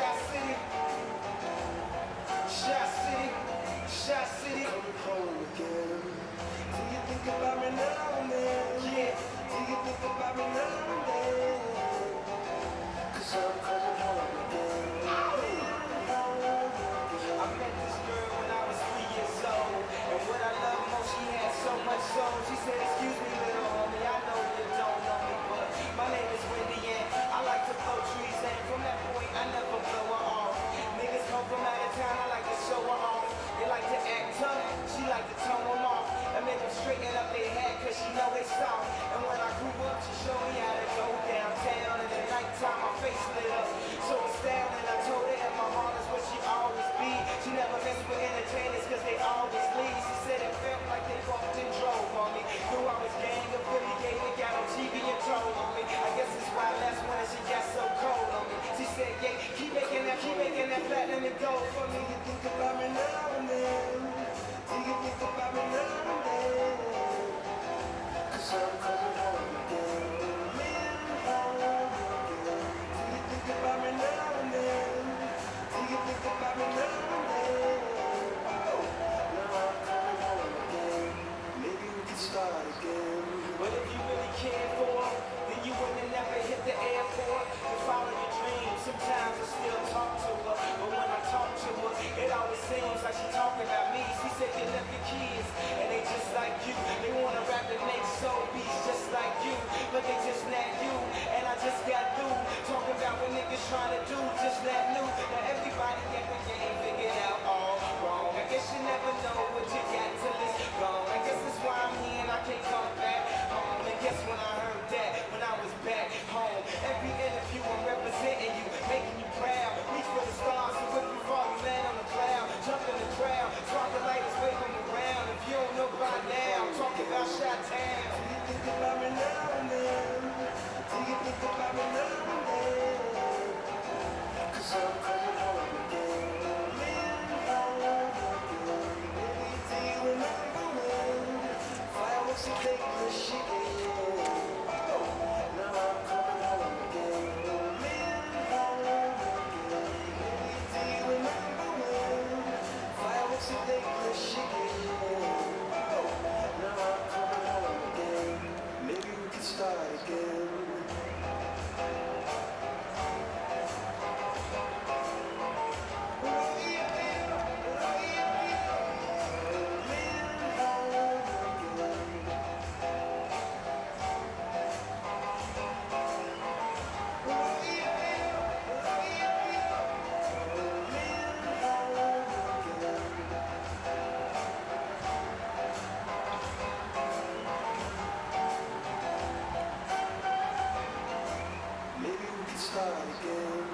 Shot City, Shot City, Shot City. Coming home again. Do you think about me now and then? Yeah. Do you think about me now and then? 'Cause I'm coming home again. I met this girl when I was 3 years old, and what I love most, she had so much soul. She said, excuse me, little homie, I know you don't know me, but my name is Wendy, and I like to blow trees, and from that point, I never blow her off. Niggas come from out of town, I like to show her off. They like to act tough, she like to tone them off, and make them straighten up their head, cause she know they soft. And when I grew up, she showed me how to go downtown, and at nighttime, my face lit up, so astounding. I told her that my heart is where she always be. She never messed with entertainers, cause they always leave. She said it felt like they walked and drove on me. Knew I was gang affiliated, got on TV and told on me. I guess it's why last winter she got so cold on me. She said, yeah, keep making that platinum and gold for me. You think about me now and then? Do you think about me now and then? 'Cause I'm coming home again. Do you think about me now and then? Do you think about me now and then? Oh, now I'm coming home again. Maybe we can start again. But if you really care for her, then you wouldn't have never hit the airport to follow your dreams. Sometimes I still talk to her, but when I talk to her, it always seems like she talking about me. She said you left your kids, and they just like you. They wanna rap and make soul beats just like you, but they just not you. And I just got through talking about what niggas trying to do, just not new. Now everybody at the game figured out all wrong. I guess you never know what you got till it's gone. I guess that's why I'm here and I can't come back home. And guess when I heard that, when I was back home, every interview I'm representing you, making you proud. Reach for the stars and if you fall, you land on the cloud. Jump in the crowd, spark the lighters, wave them around. If you don't know by now, I'm talking about Chi-Town. Do you think about me now and then? Do you think about me now and then? 'Cause I'm coming home again. Maybe do you remember when fireworks and cake was shaking? Oh, now I'm coming home again. Maybe do you remember when fireworks and cake was shaking? Oh, now I'm coming home again. Maybe we can start again. Maybe we can start again.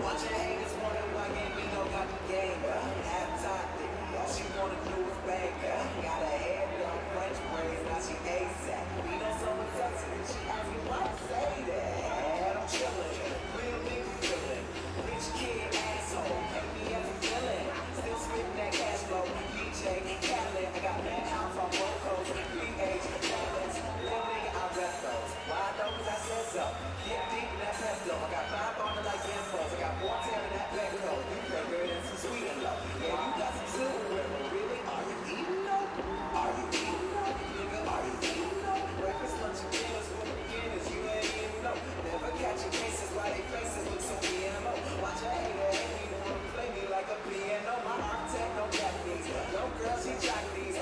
Watch your haters wonder why Gambino got the game, half-time theory, all she wanna do is bang, got her hair done, French braids, now she ASAP. We know someone touching it, she asked me why I say that. I'm chillin', real nigga feelin', rich kid asshole, pay me as a villain, still spittin' that cash flow, DJ Khaled, I got man house on both coasts, PH, balance, little nigga, I rep those. Why I know 'cause I said so, get deep in that pesto, I got 5 on it like infos, I got 4 tearing that back though, you figure it in some sweet and low, yeah, you got some silverware, but really, are you eating though? Are you eating though? Nigga, are you eating though? Breakfast, lunch, and dinners for the beginners, you ain't even know, never catching cases while they faces look so PMO, watch a hater, ain't even wanna play me like a piano, my architect, no Japanese, no girl, she Chinese,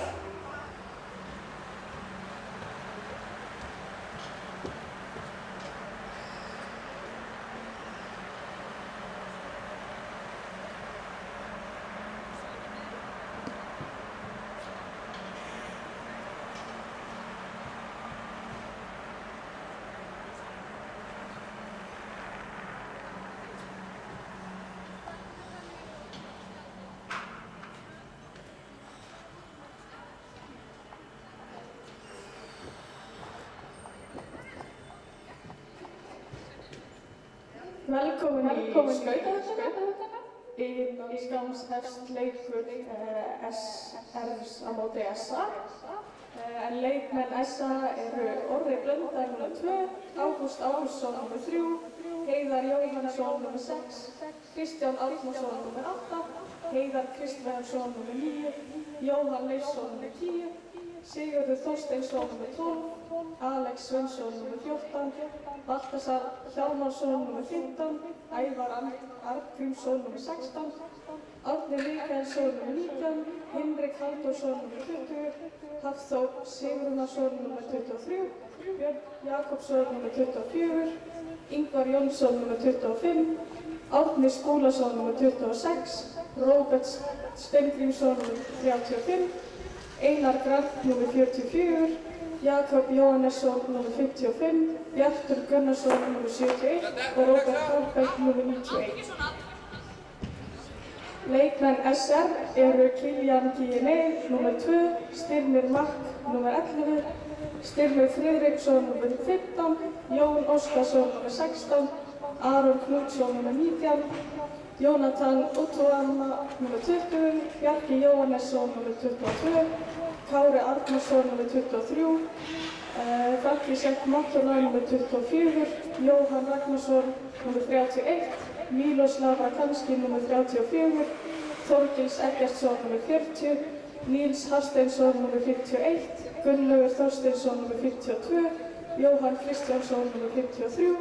Velkomin í Skautahöllina. skamms hefst leikur SR á móti SA. En leikmenn SA eru Orri Blöndal nr. 2, Ágúst Ágústsson nr. 3, Heiðar Jóhannesson nr. 6, Kristján Árnason nr. 8, Heiðar Kristvæðarsson nr. 9, Jóhann Leifsson nr. 10, Sigurður Þorsteinsson nr. 12, Alex Sveinsson nr. 14, Baltasar Hjálmarsson nr. 15, Ævar Arngrímsson nr. 16, Árni Mikaelsson nr. 19, Hinrik Halldórsson nr. 20, Hafþór Sigurðarson nr. 23, Björn Jakobsson nr. 24, Ingvar Jónsson nr. 25, Árni Skúlason nr. 26, Róbert Steingrímsson nr. 35, Einar Grant nr. 44, Jakob Jóhannesson nr. 55, Bjartur Gunnarsson nr. 71 og Róbert Hálfbæk nr. 91. Leikmenn SR eru Kiljan Guinné nr. 2, Styrmir Mark nr. 11, Styrmir Friðriksson nr. 15, Jón Óskarsson nr. 16, Aron Knútsson nr. 19, Jonathan Utuama nr. 20, Bjarki Jóhannesson nr. 22, Kári Arnarsson nr. 23, Frankišek Matona nr. 24, Jóhann Ragnarsson nr. 31, Miloslav Rakanski nr. 34, Þorgils Eggertsson nr. 40, Níls Hafsteinsson nr. 51, Gunnlaugur Þorsteinsson nr. 52, Jóhann Kristjánsson nr. 53,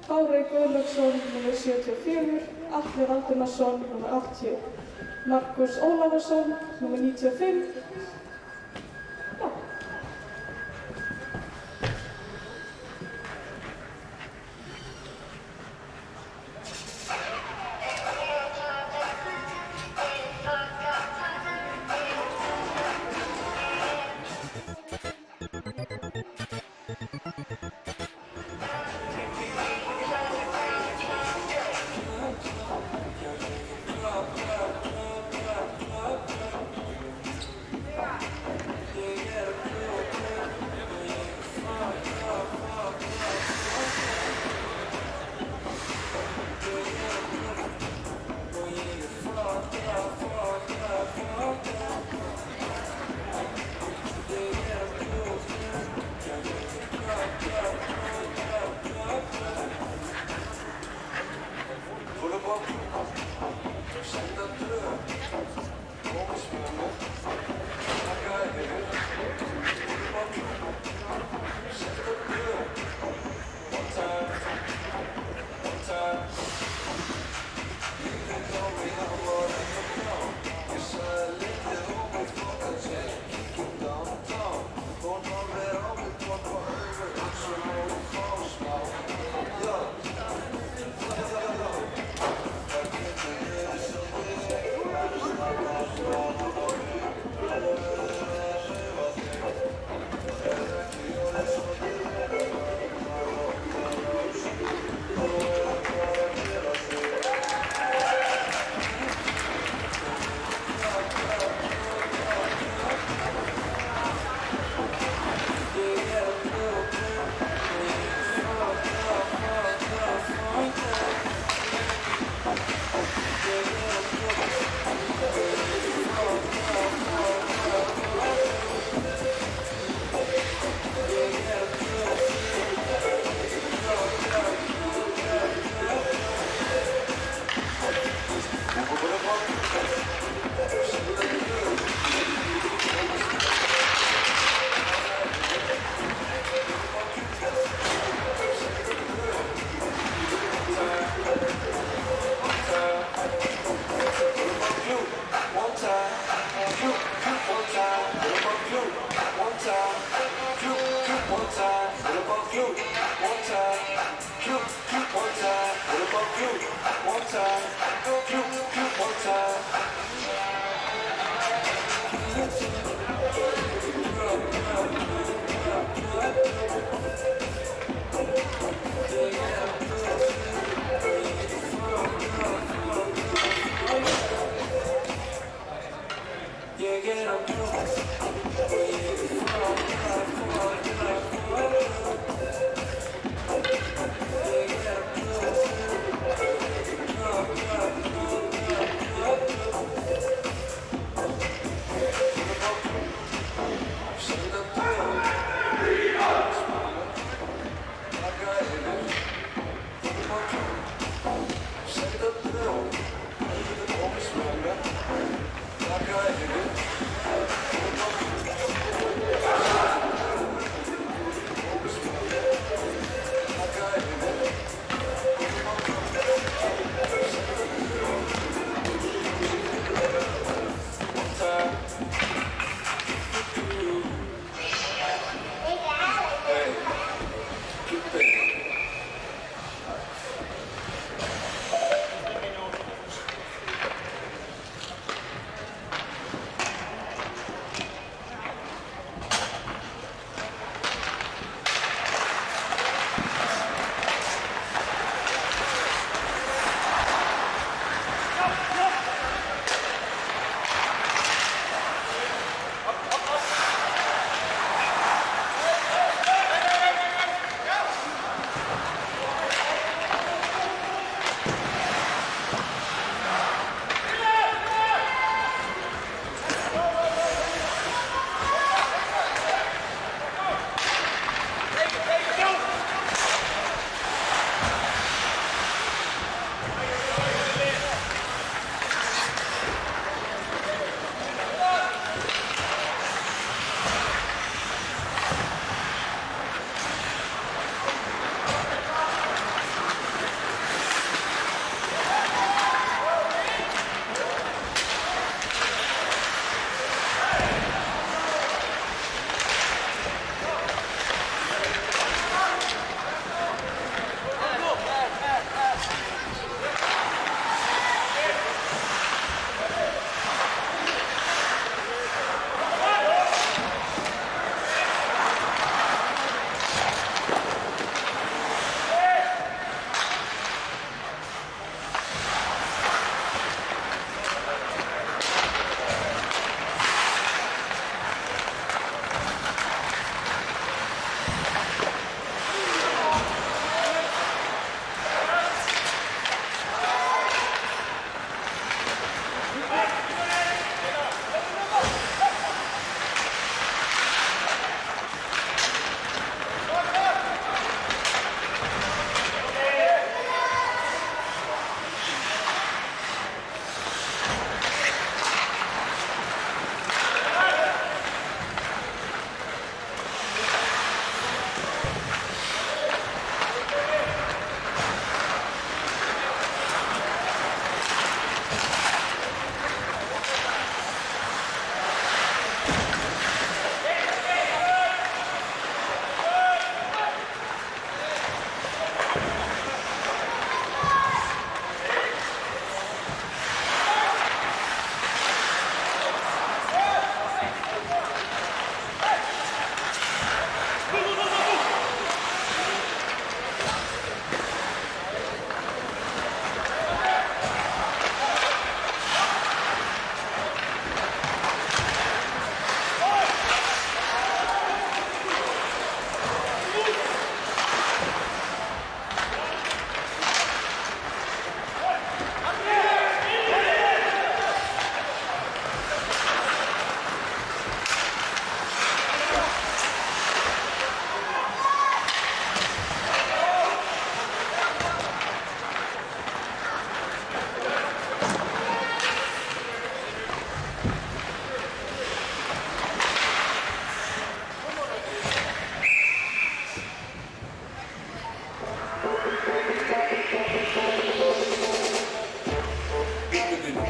Kári Guðlaugsson nr. 74, Atli Valdimarsson nr. 80, Markus Ólafarsson nr. 95.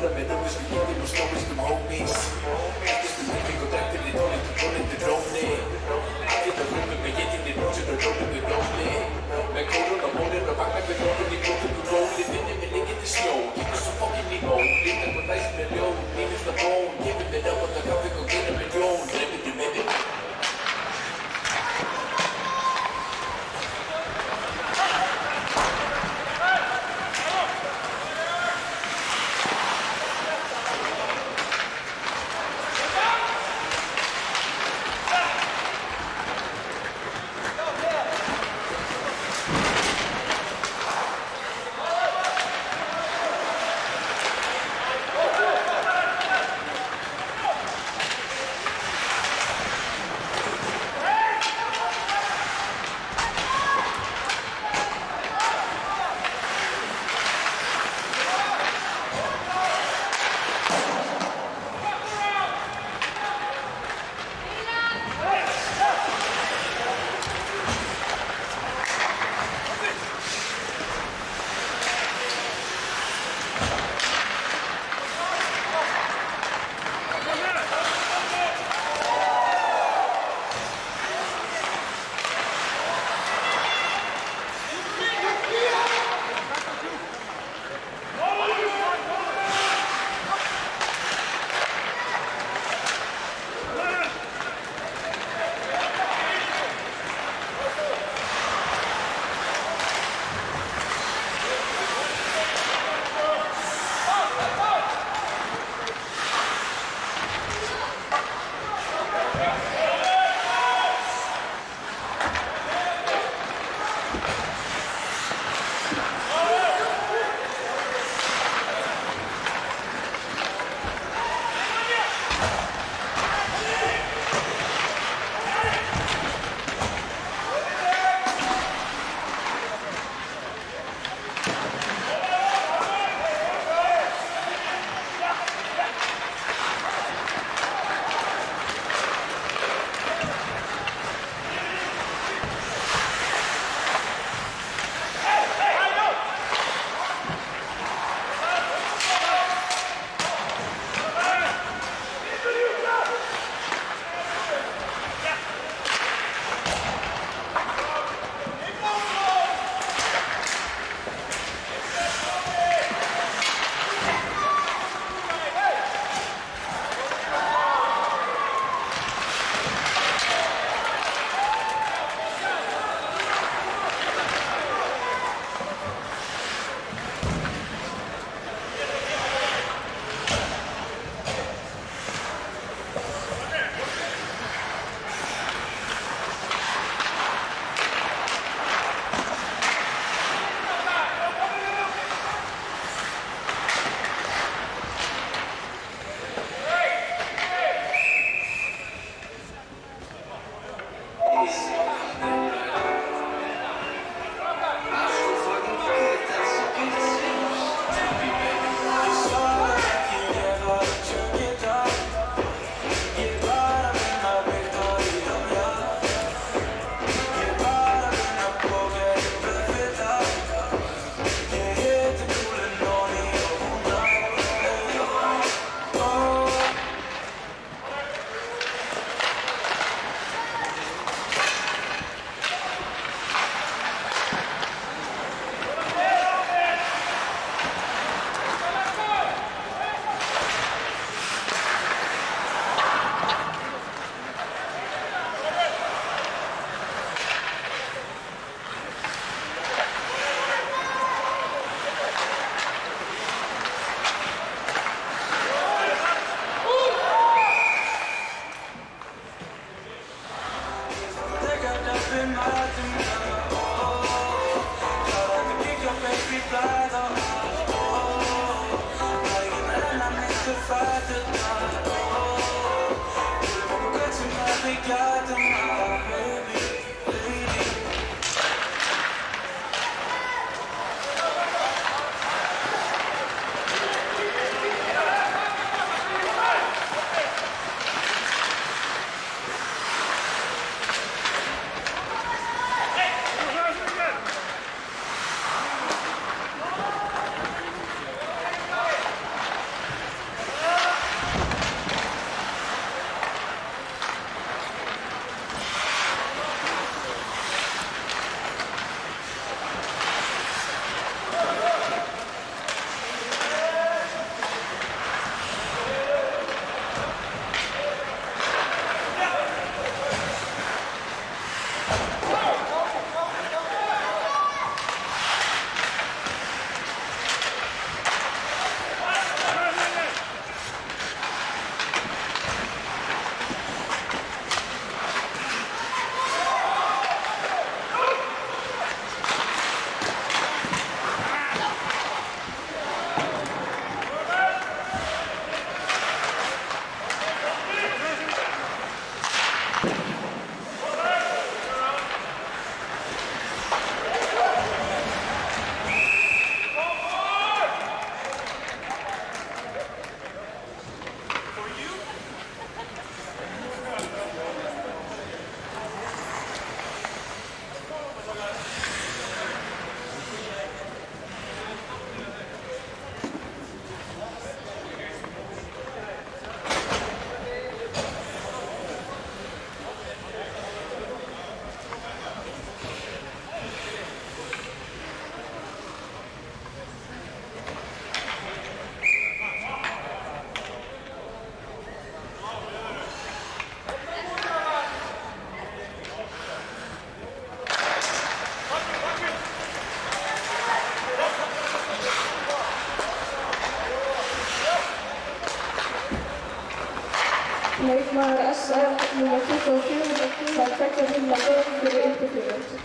Díla með öfusku hítum og slóistum homies Ekkistu lefing og drektir í tónlindi dróni Allir á rúmum með getinni rúsir og rólum við róli Með kórun og mónir og vagnar við rókun í brókum og róli Finnir mér líkið til sjó, kíkir svo fokkin í mól Lítar hvað næst með ljón, mínust að bón Gefur mér ábanda kaffi og gerir mér ljón Drefnir minni Leikmaður SR nr. 24 fær 2 mínútna dóm fyrir innbyggingum.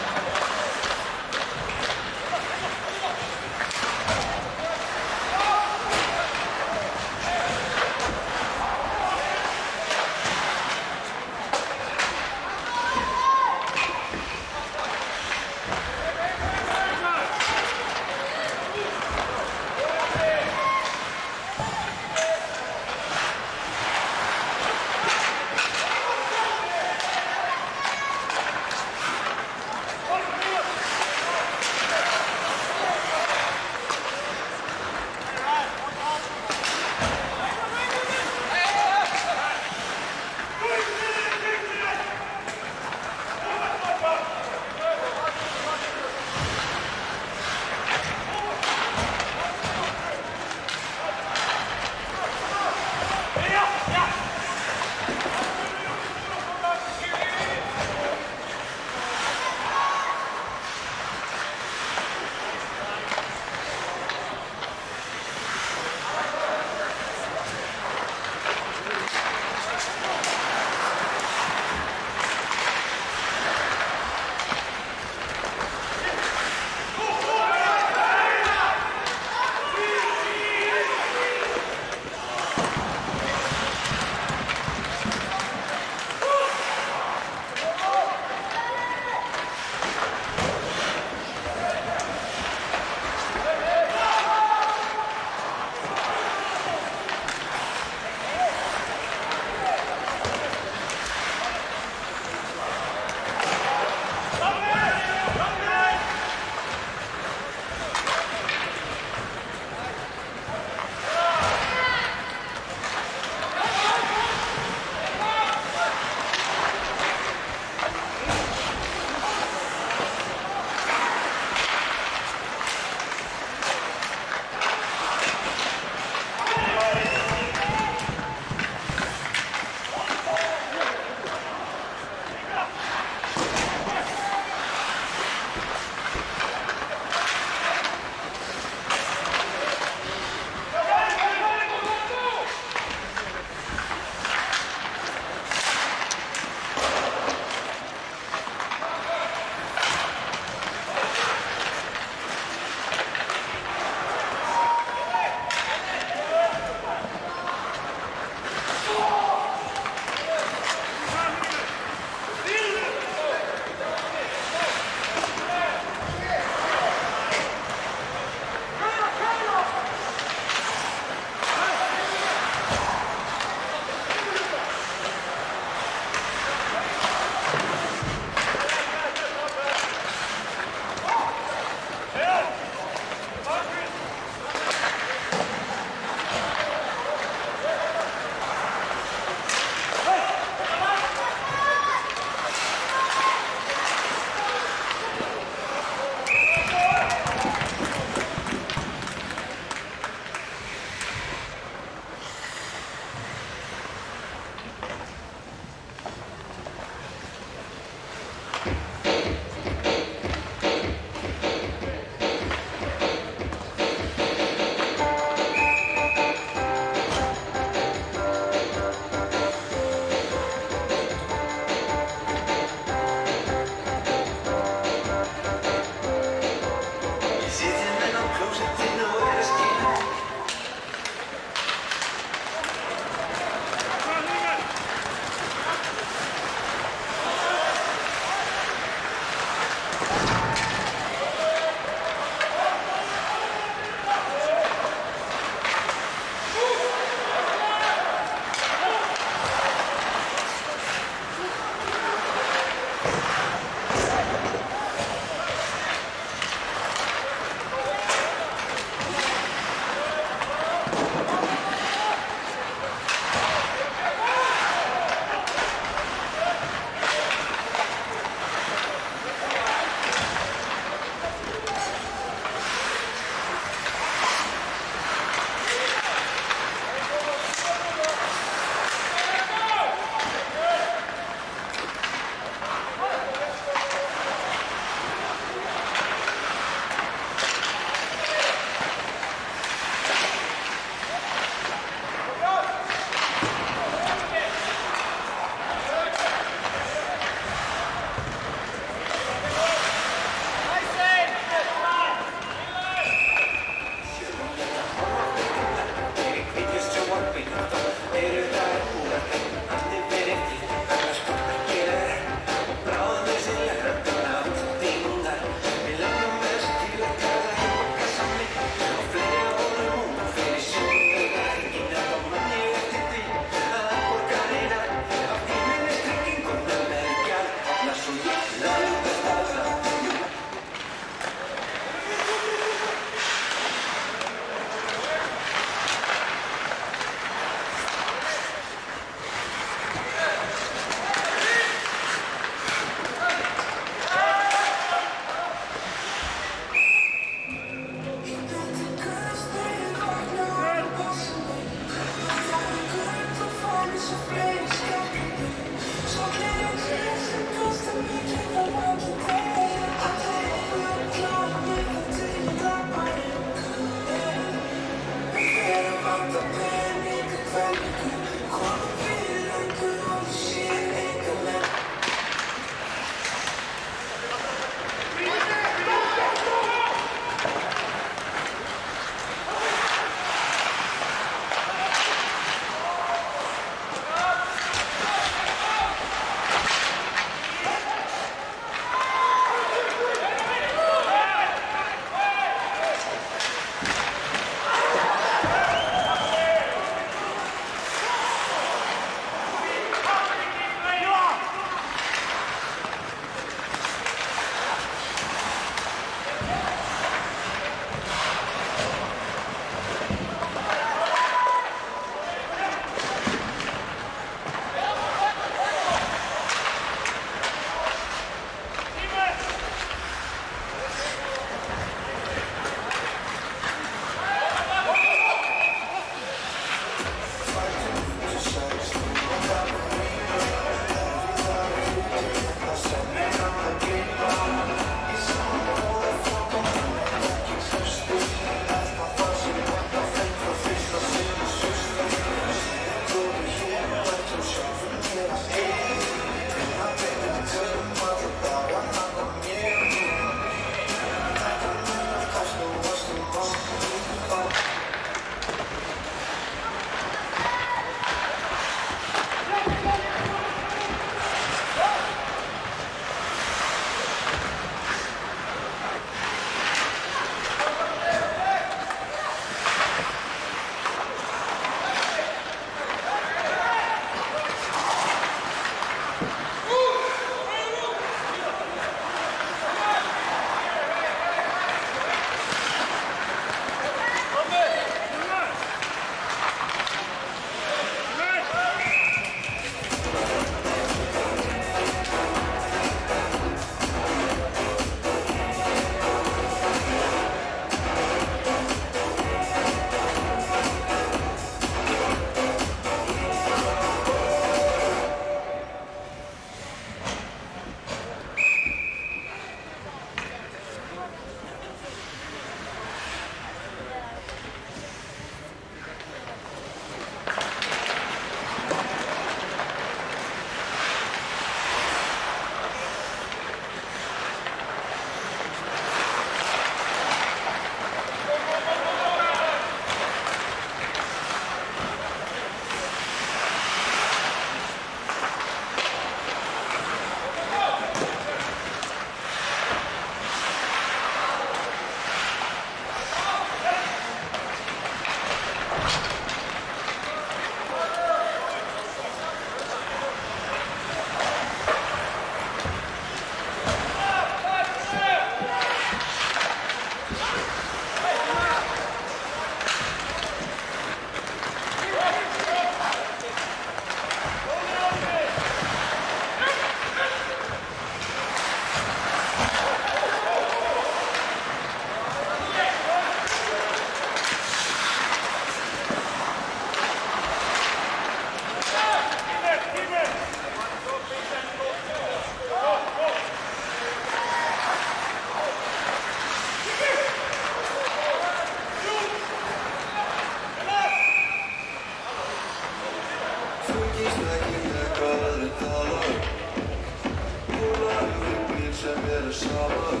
saman.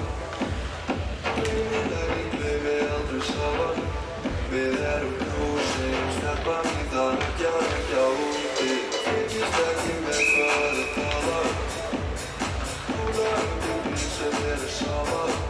Gleymir en ég gleymi aldrei saman. Við erum knúsin, stelpan mín þarf ekki að leggja úti. Fylgist ekki með hvað að tala. Núna við sem eru saman.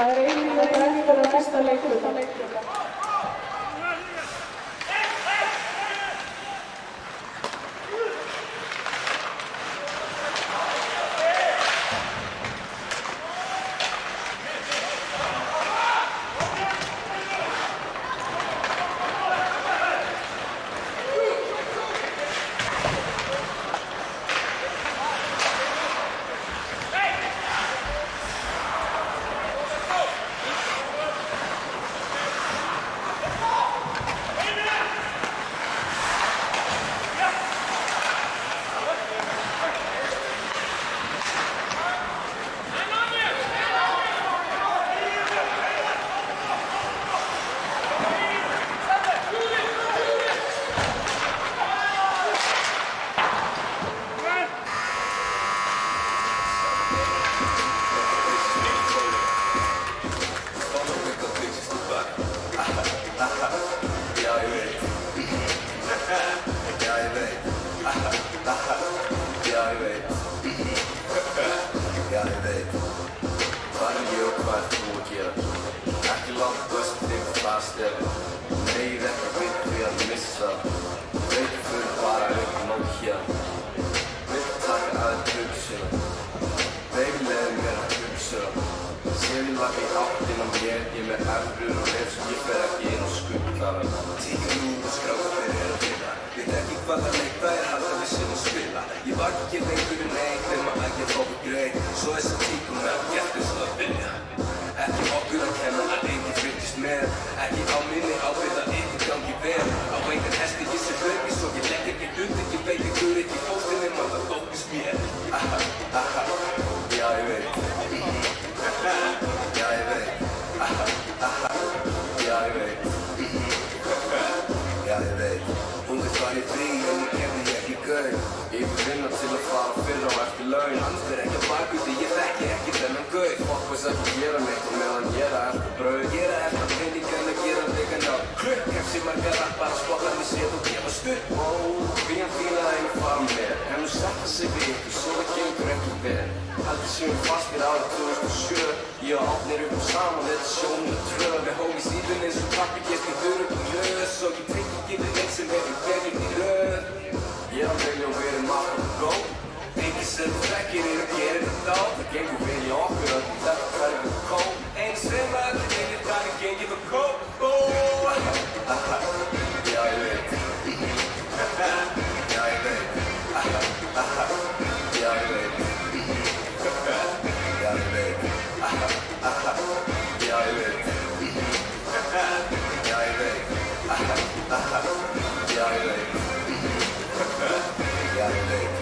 Það einnig eftir að fyrsta leikluta. Ekki á minni ábyrgð að ykkur gangi vel. Á engan hesti ég sé hlaupi svo ég legg ekki undir. í landsbyr ekki á bakviti, ég þekki ekki þennan gauð. Fokk veist ekki gera neitt og meðan ég er að eftir brauð. Gera eftir peningan að gera vegan á klukk. Hefsi margar rappar að skotla mig sér og gefa stutt. Bíjan fína að einu fara með. Hef nú sett það sig við ykkur, svo það gengur ekki vel. Heldur séum fastir árið 2007. Ég og Átnir upp saman, þetta er sjónum tvö. Við hófum í síðun eins og pappi gest í þurrum og lös. Og ég tengi ekki við einn sem hefur verið í röð. Ég er að velja og verið maður og góð. Engin sem þú þekkir er að gera þetta þá. Það gengur vel í okkur öll, þetta hverjum við kóm. Einu sem að þetta viljið þannig gengið og kóm. Já, ég veit. Já, ég veit. Já, ég veit. Já, ég veit. Já, ég veit. Já, ég veit. Já, ég veit. Já, ég veit.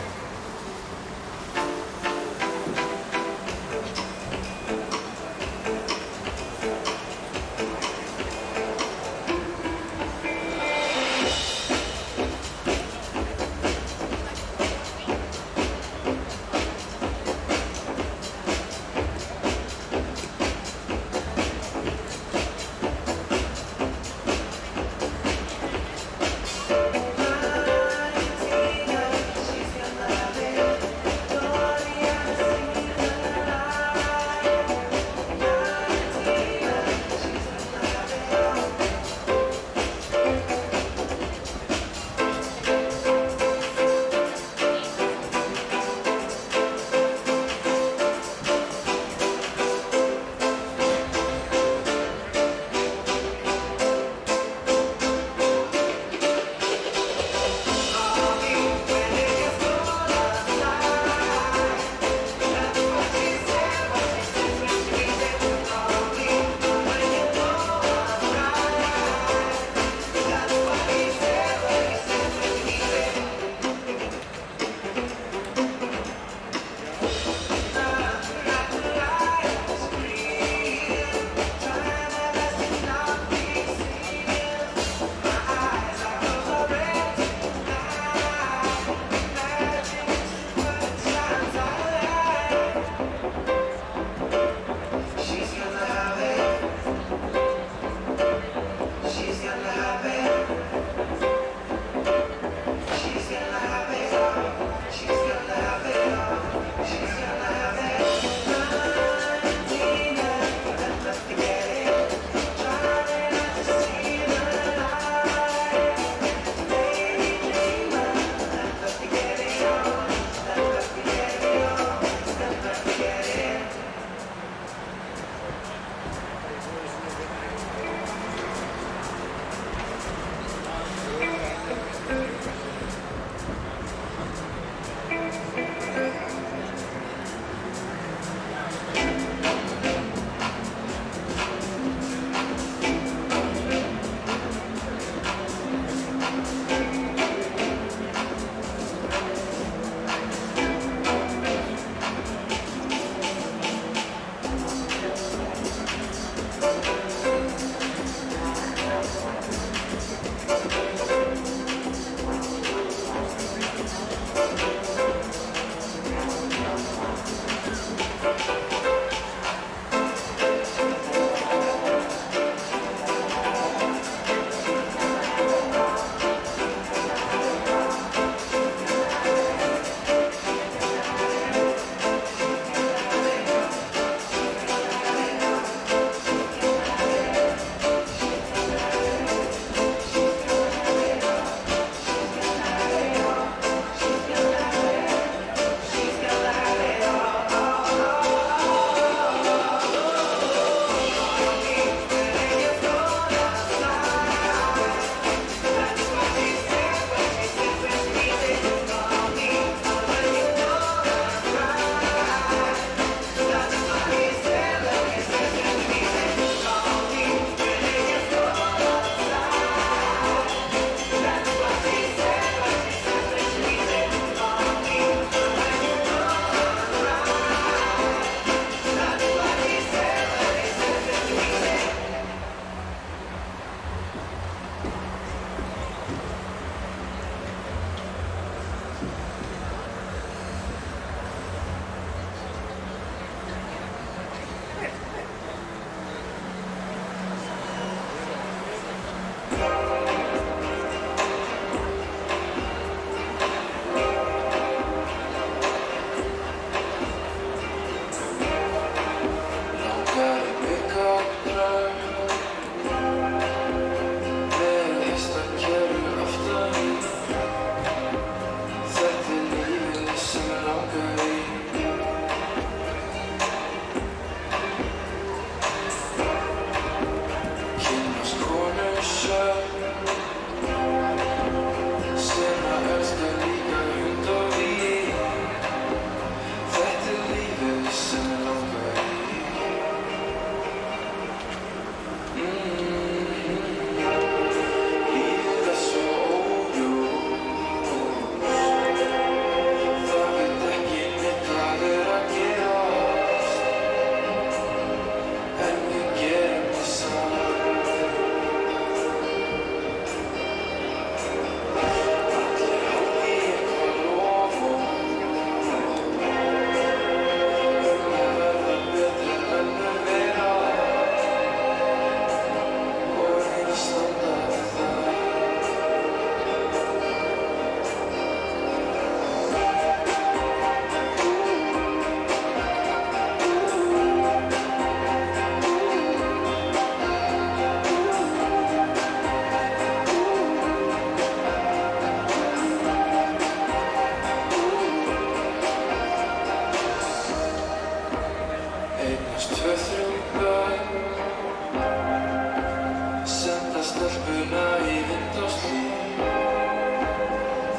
í vindástíð.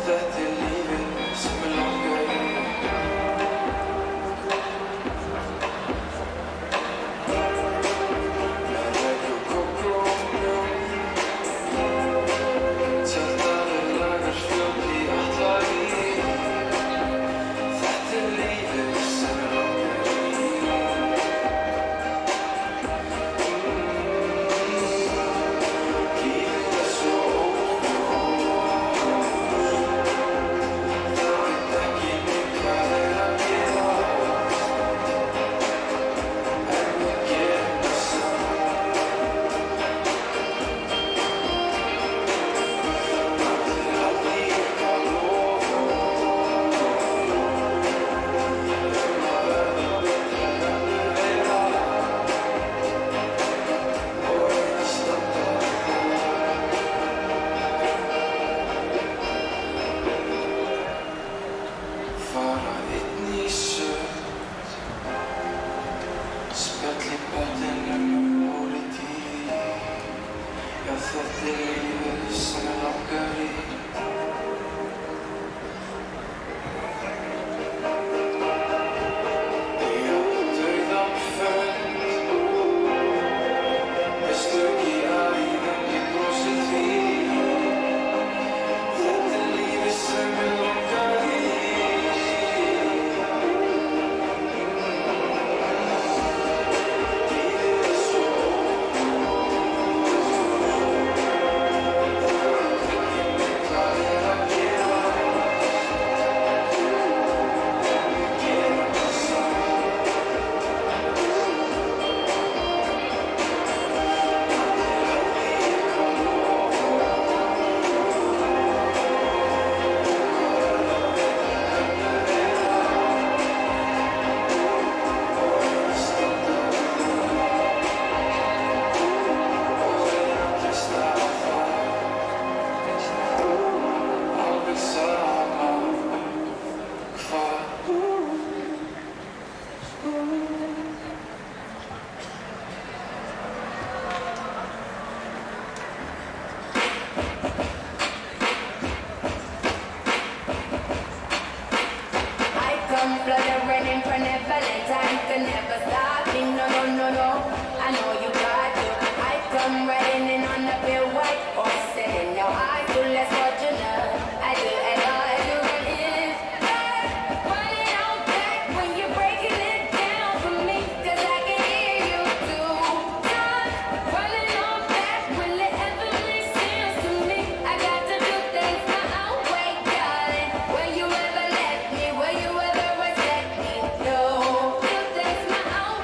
Þetta er lífið sem mig langar í. Með regn og kókómjólk. Tjaldaði lagast fljót í Atlavík. Þetta er lífið sem mig langar í. Lífið er svo óhljótt. Það veit ekki mig hvað er að gerast. En ég gerir það samt. Allir halda í eitthvað loforð að verða betri en önnur þeirra og reyna að standa fara einn í sund, spjall í botninum pólitík. Já, þetta er lífið sem mig langar í. Eiga dauðan fund með stök í æðum, ég brosi því. Þetta er lífið sem mig langar í. Lífið er svo hvað er að gerast. Gerum það samt. Allir halda í eitthvað loforð að verða betri en önnur þeirra og reyna að standa og reyna að treysta á það. Alveg sama hvað. I come flooding, raining for Neverland. Time can never stop me. No, no, no, no. I know you got to. I come riding in on the pale white horse, setting your eyes to less fortunate. I do, and I do it is. Running out back when you're breaking it down for me, 'cause I can hear you too. Running on back when it ever makes sense to me. I got to do things my own way, darling. Will you ever let me? Will you ever respect me? No, do things my own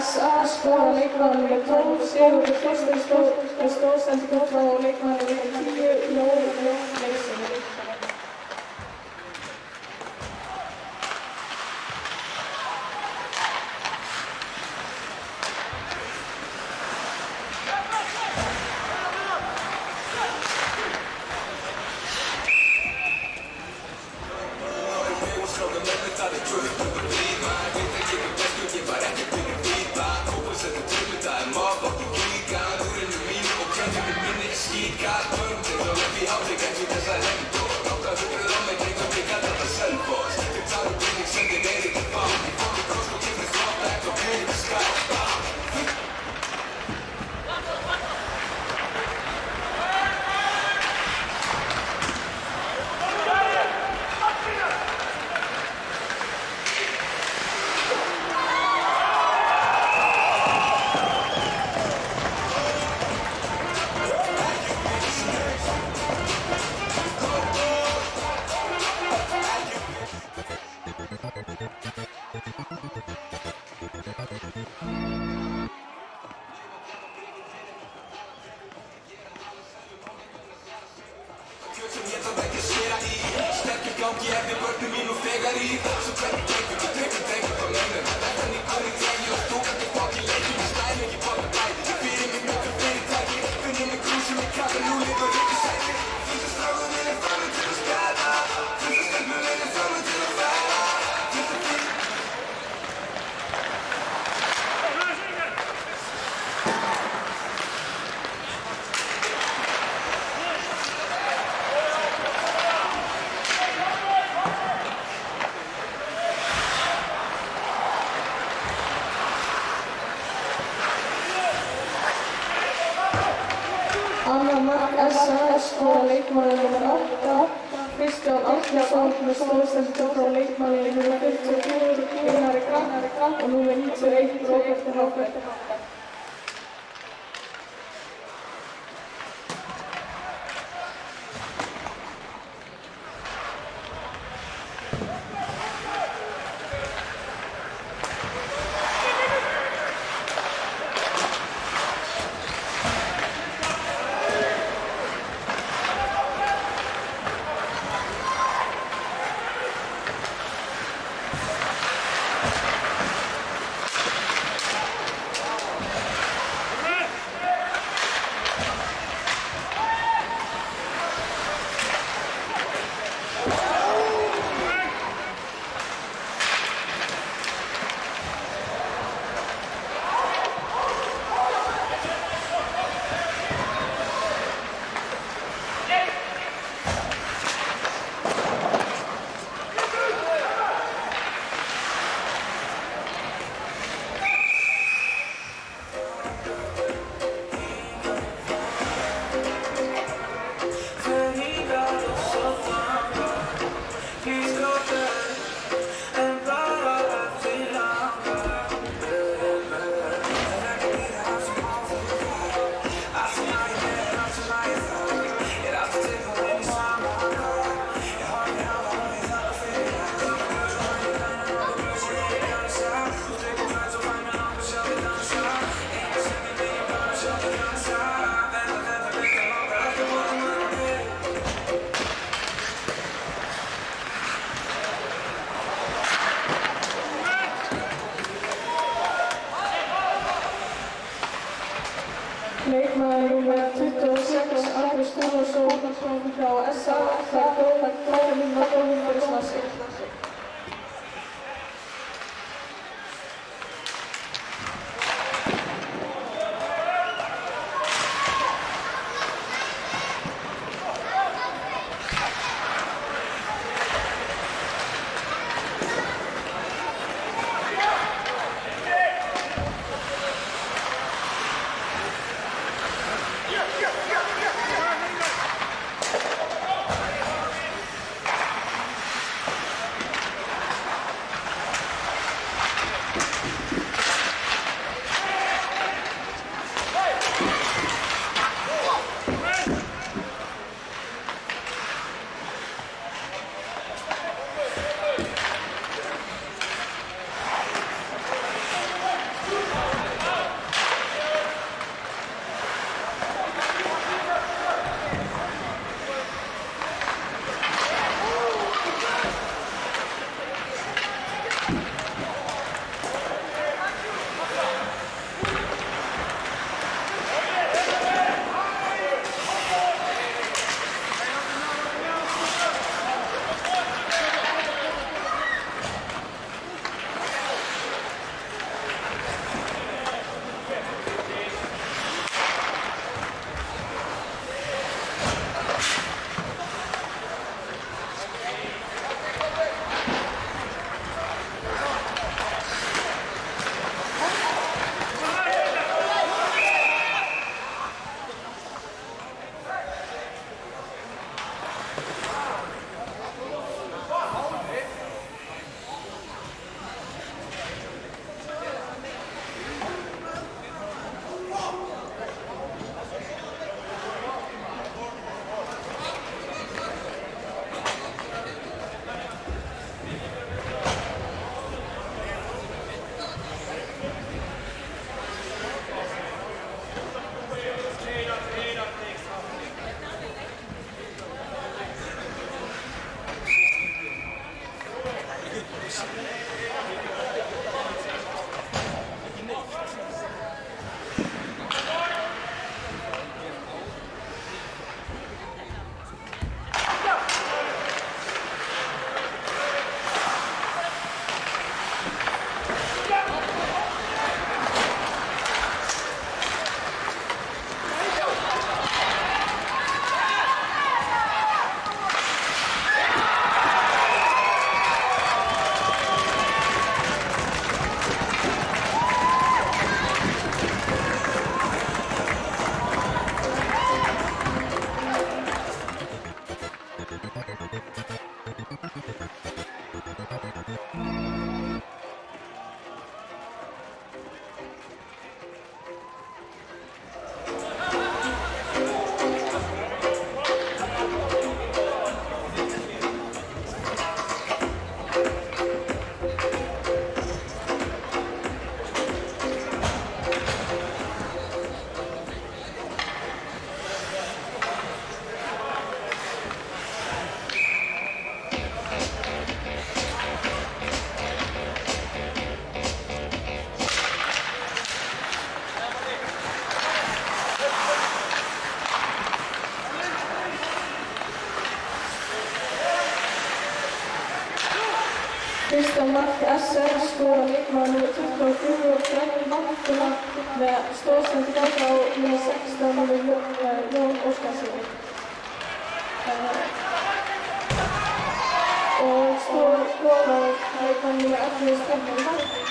SA skora leikmaður nr. 12 Sigurður Þorsteinsson með stoðsendingu frá leikmaður nr. 10 Jón Leifsson. Annað mark SA skora leikmaður nr. 8 Kristján Árnason með stoðsendingu frá leikmaður nr. 54 Einari Gramm og nr. 91 Róberti Hákon. Leikmaður nr. 26 Andri Skúlason frá SA fær dóminn fyrir smassi. mark SR skorar leikmaður nr. 24 og fremur markuna með stoðsendingar frá nr. 16 Jón Óskarsinni. Og skorar leikmaður nr. 11 Stefán Mark.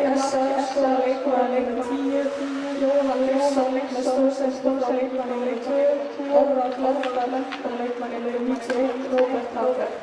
SA leikmaður leikmann 10, Jóhann Leifsson með stóðsendingu frá leikmanni númer 2, Orra Blöndal frá leikmanni númer 91, Róbert Haber.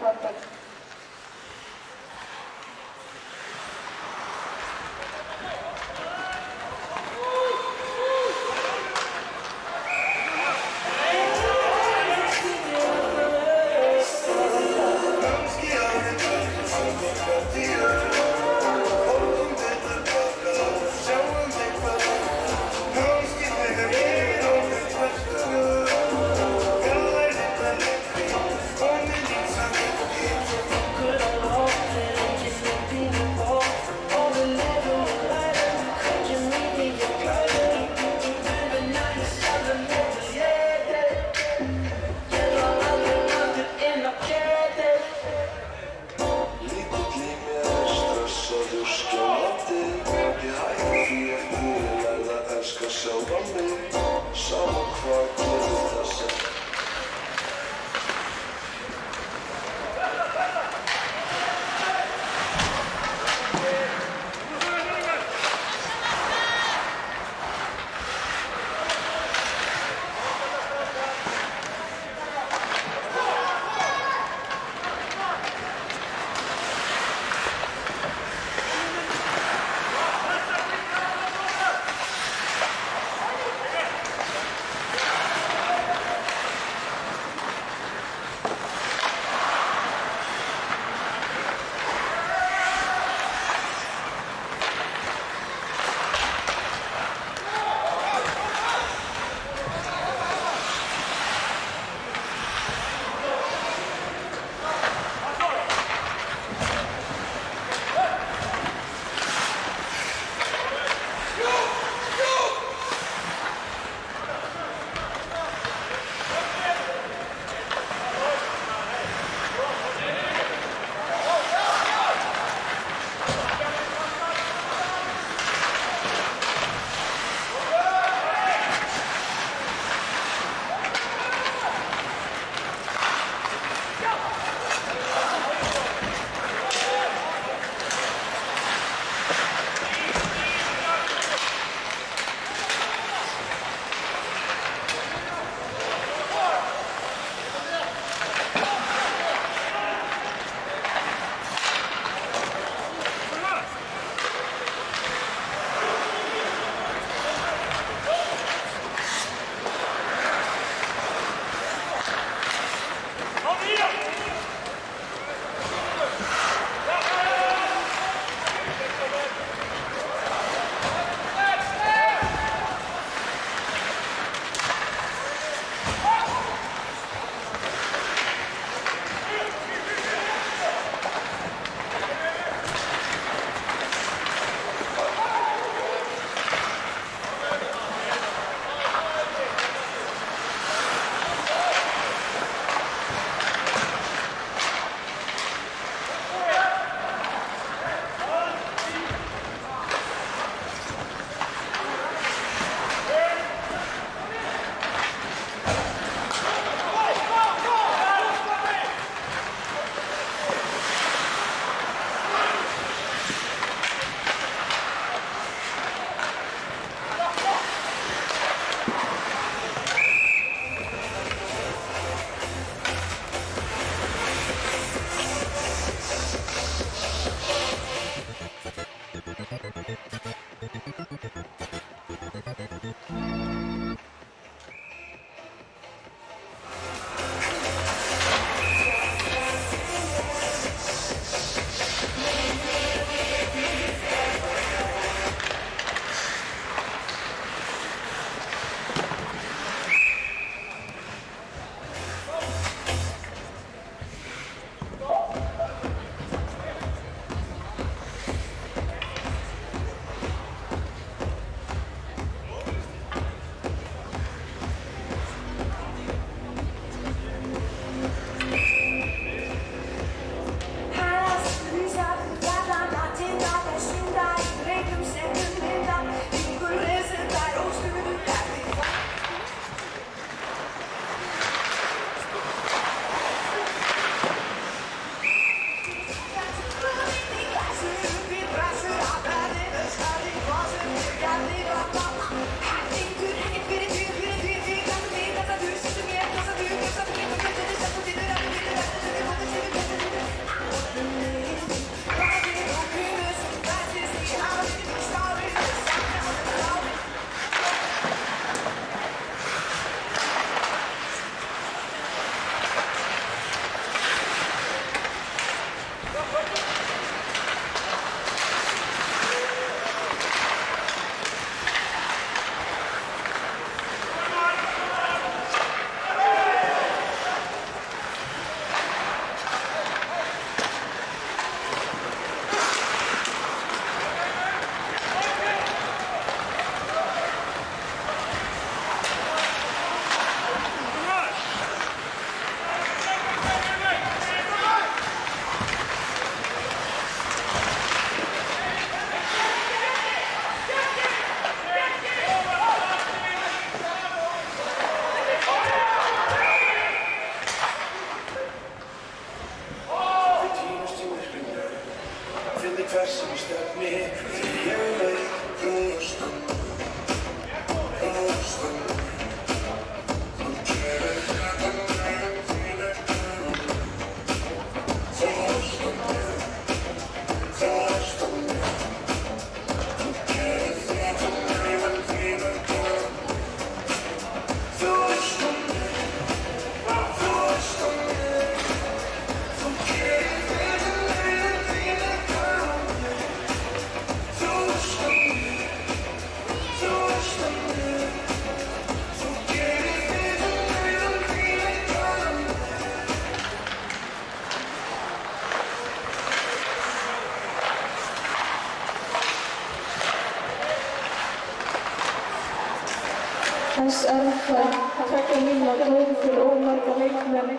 SR fær 2 mínútna dóm fyrir ómarga leikmenn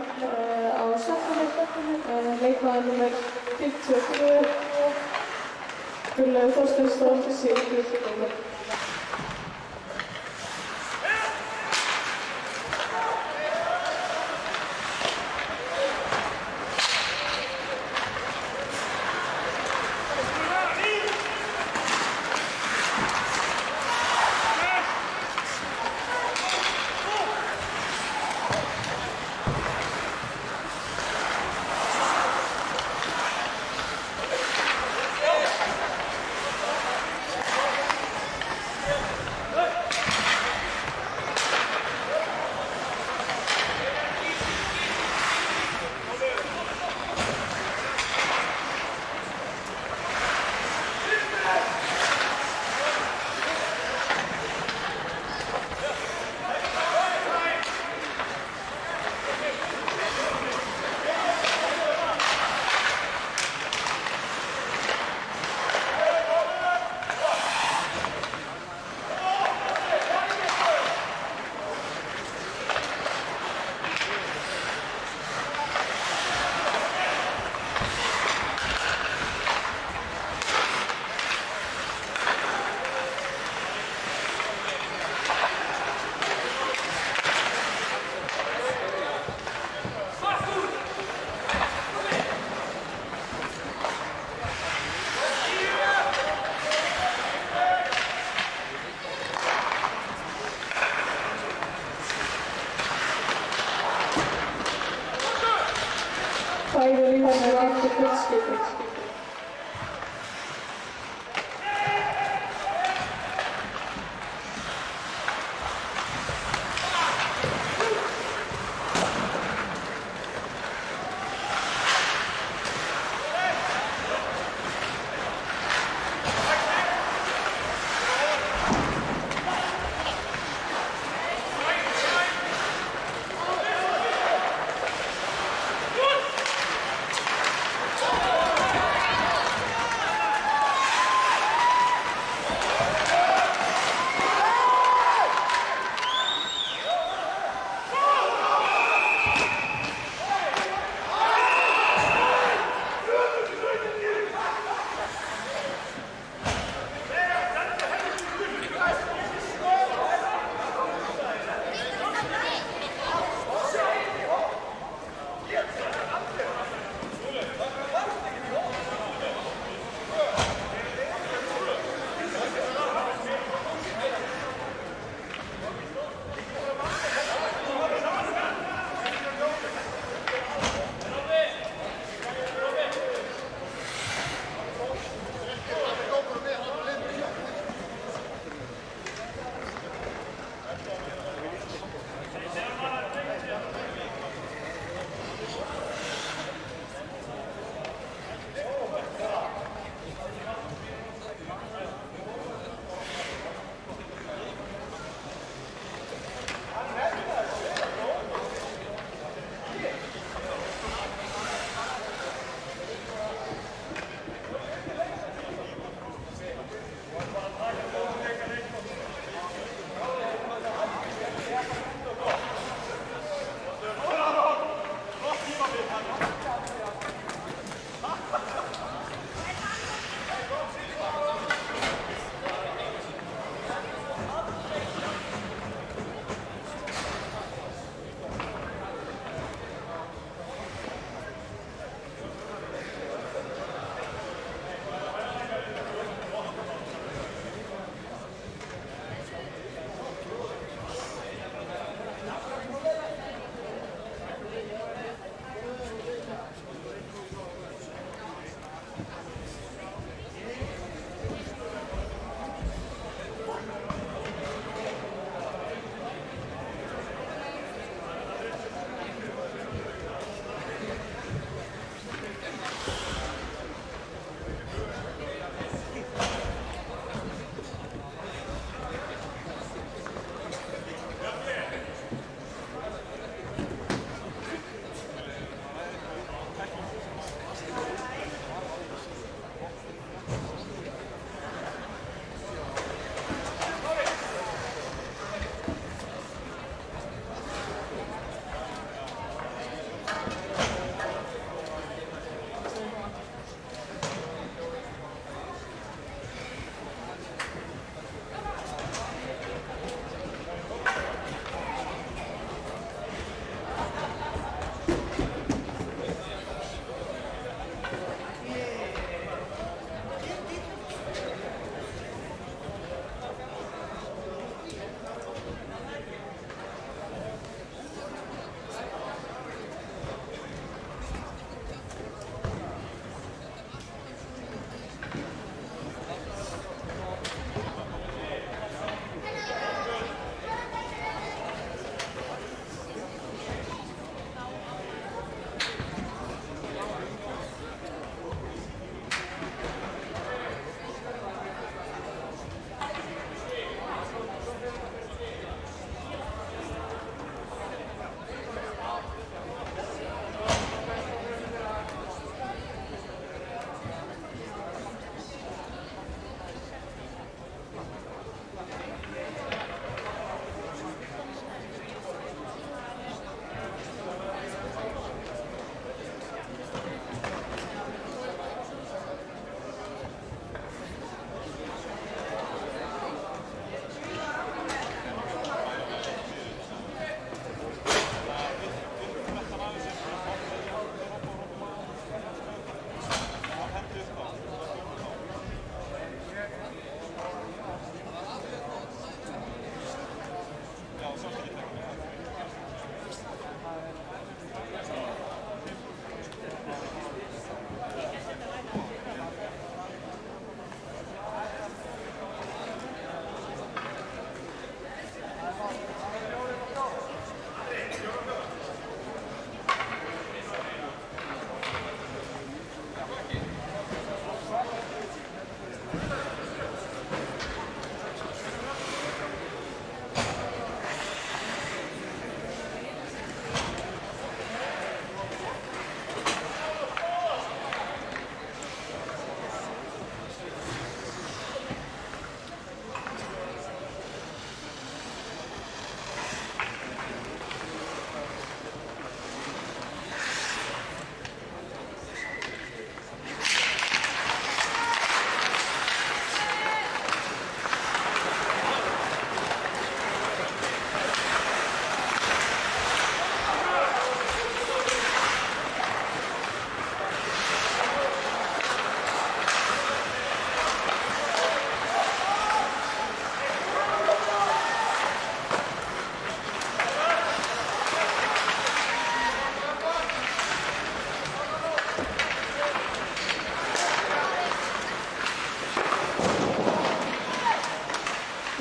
á settunni. Leikmaður númer 53, Gunnlaugur Þorsteinsson, sigur dómur.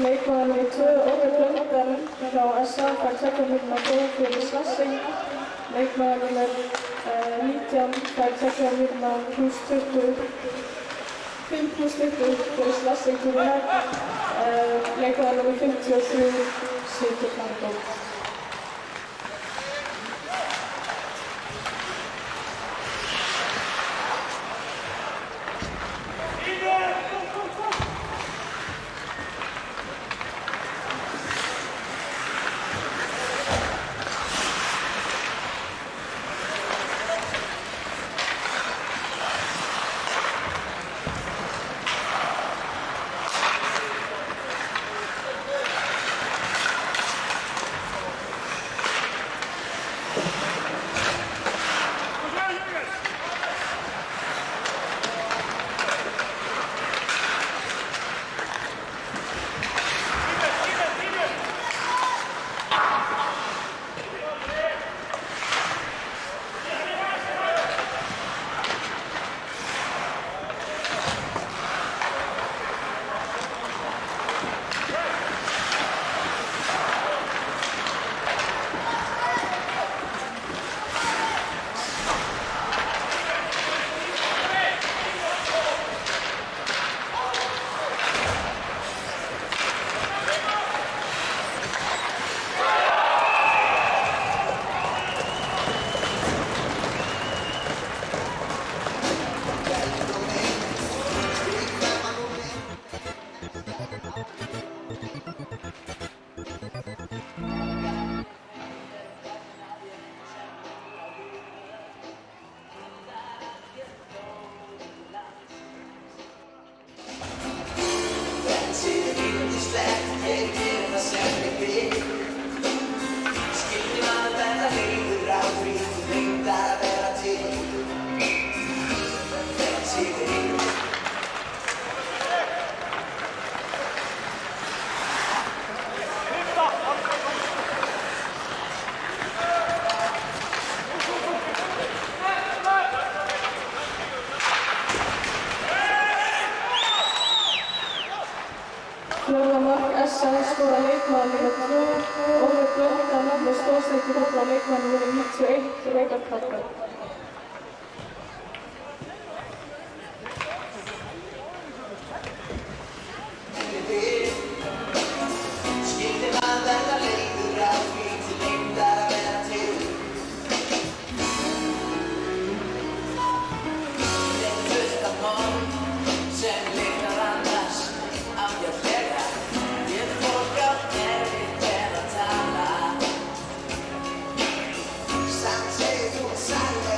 Leikmaður nr. 2 Orri Blöndal hjá SA fær 2 mínútna dóm fyrir slassing. Leikmaður nr. 19 fær 2 mínútna +20, 5 + 20 fyrir slassing fyrir hægt. Leikmaður nr. 53 situr hann dóm. SA skorar leikmaður nr. 2 Orri Blöndal með stoðsendingu frá leikmanni nr. 91 Reykjavík Kallur. Samt segir þú að sæla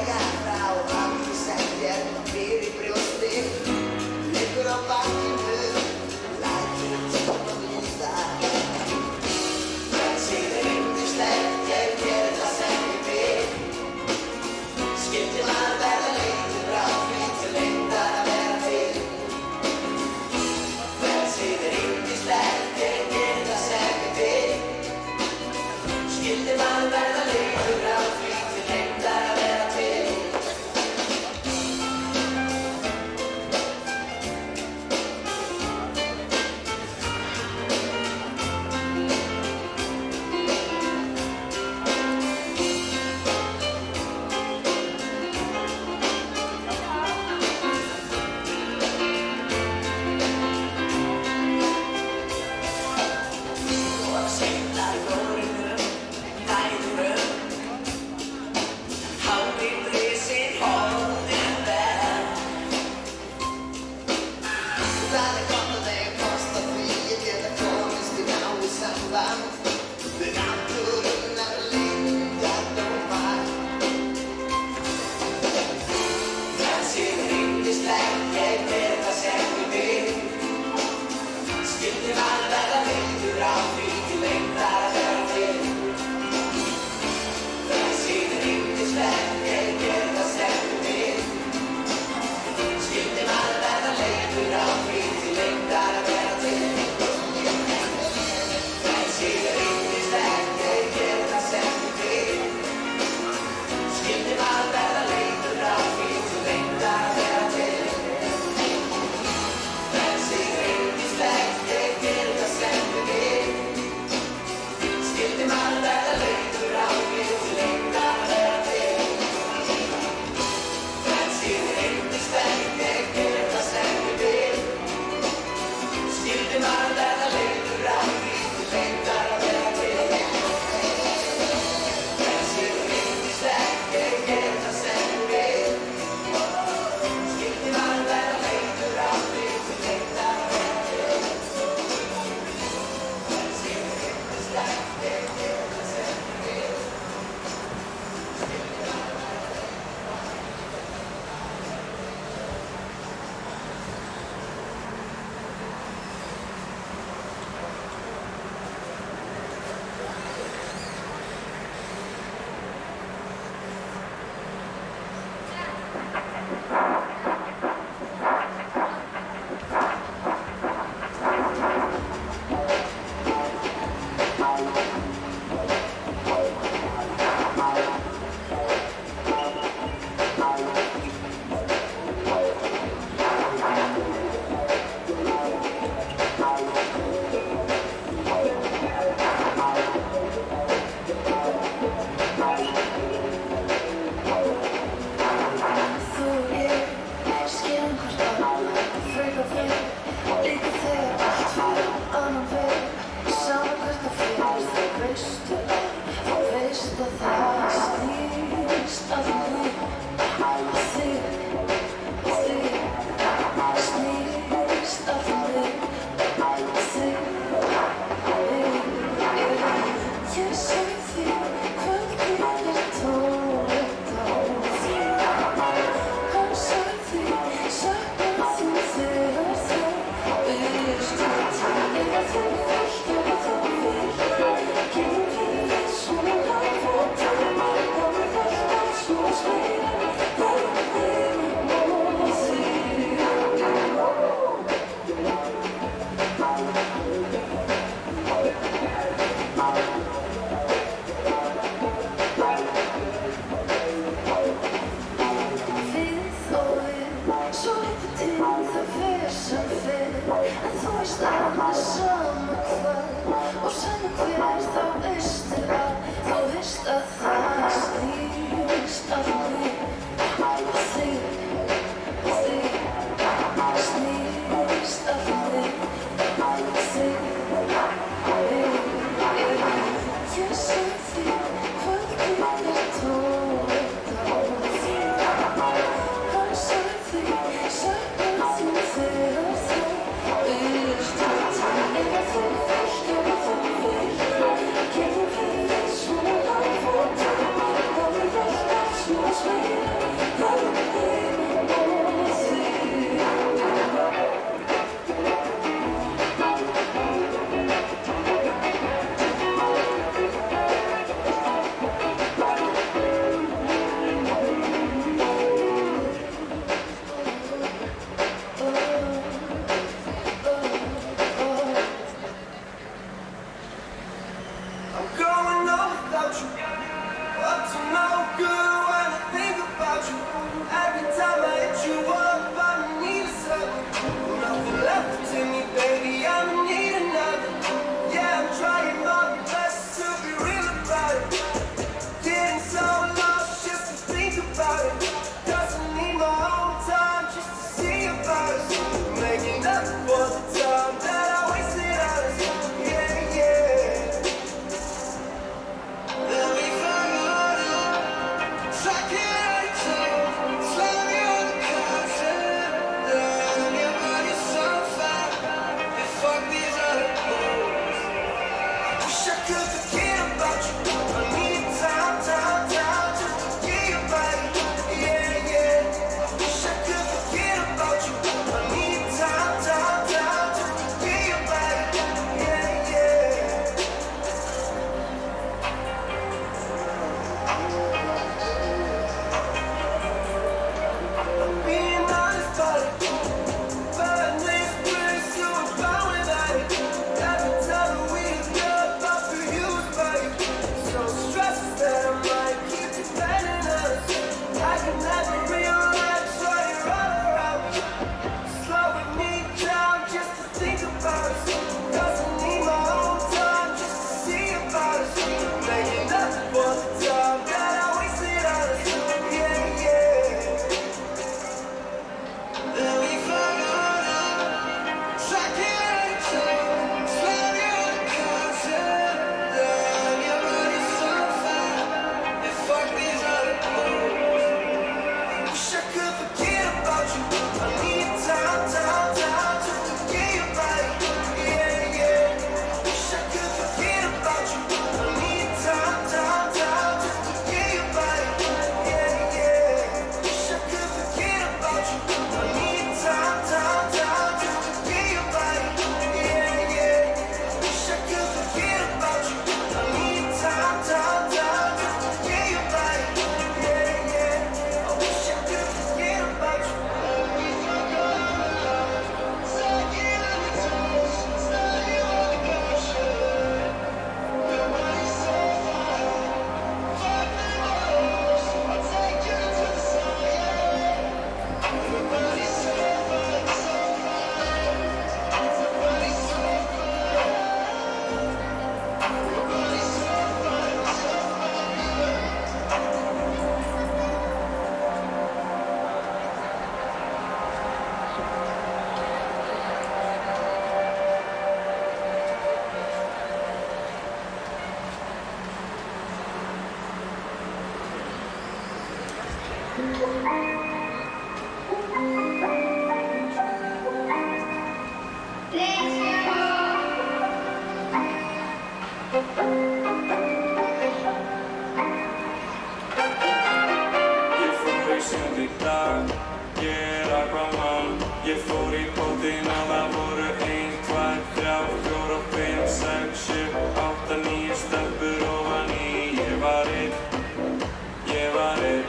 Ég var einn,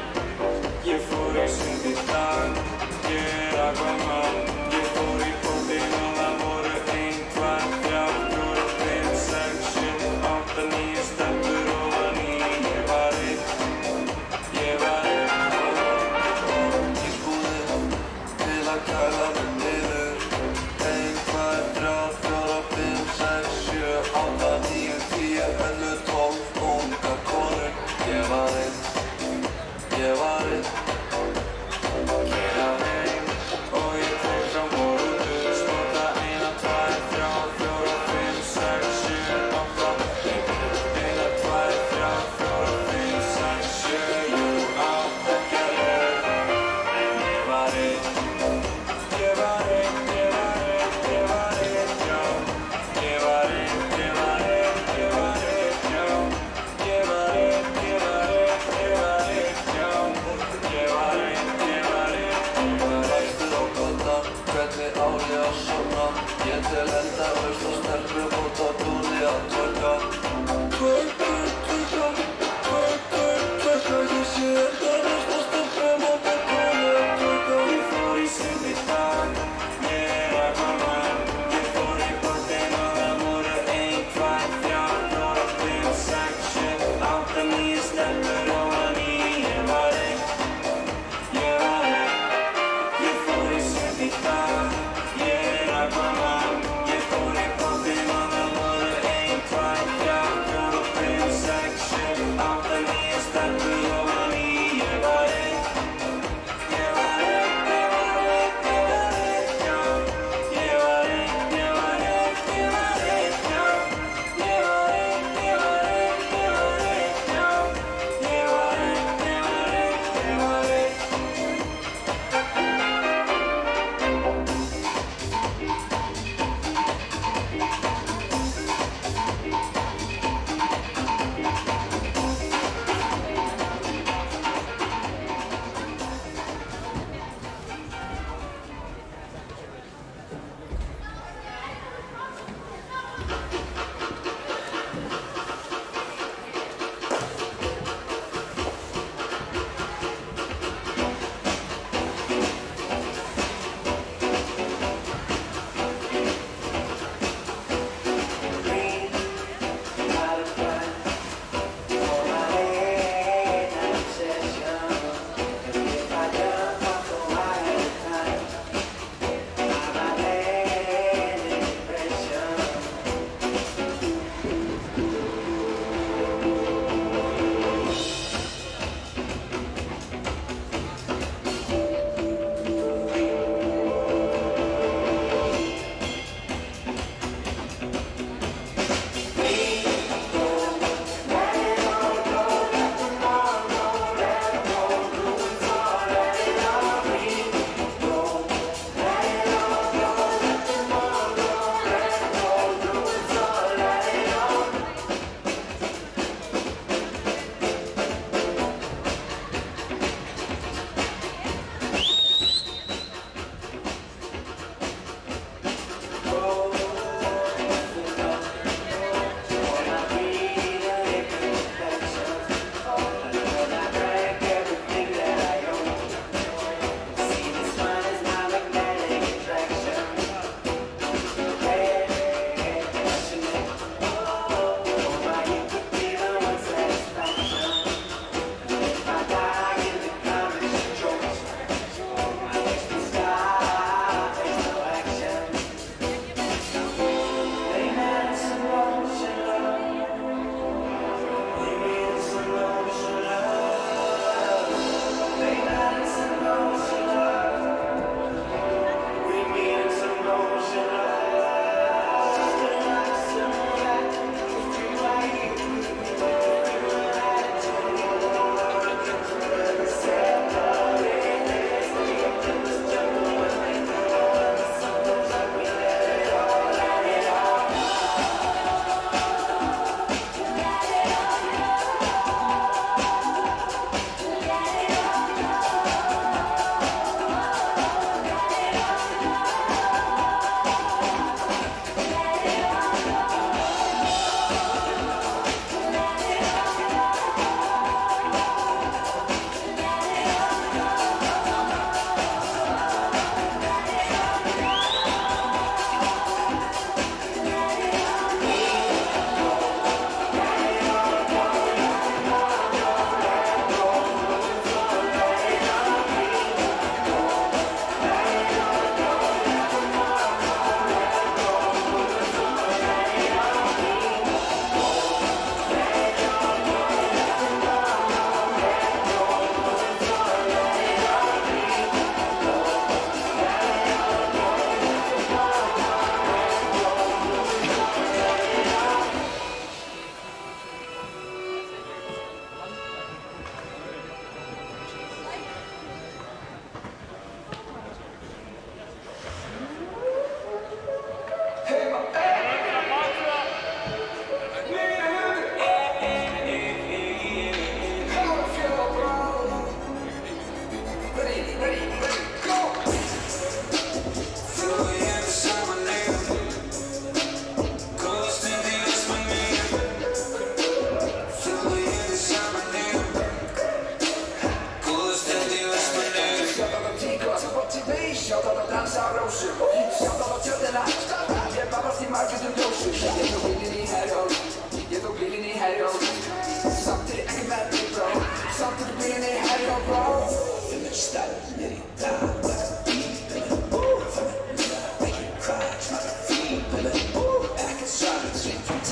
ég fór í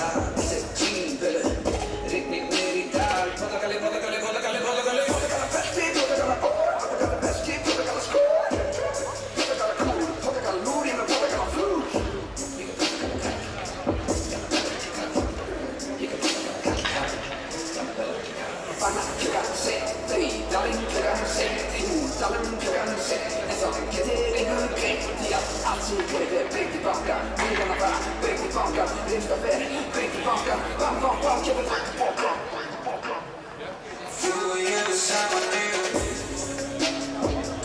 Sara, þessi tímpölu Rigning niður í dal Portugali, Portugali, Portugali, Portugali Portugala belti, Portugala ból Portugala veski, Portugala skó Portugala kúl, Portugala lúri með Portugala flúr Banna klukkan seint í dalinn klukkan seint í dalinn klukkan seint En þá getur einhver greint því að allt sem ég gerir er byggt í bankan Lífana bara byggt í bankan Rimsta fer byggt í bankan Bang, bang, bang, kemur bankan Þú og ég er saman yfir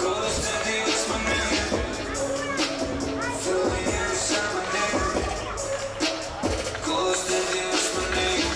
Góða stund í Vestmannaeyjum Þú og ég er saman yfir Góða stund í Vestmannaeyjum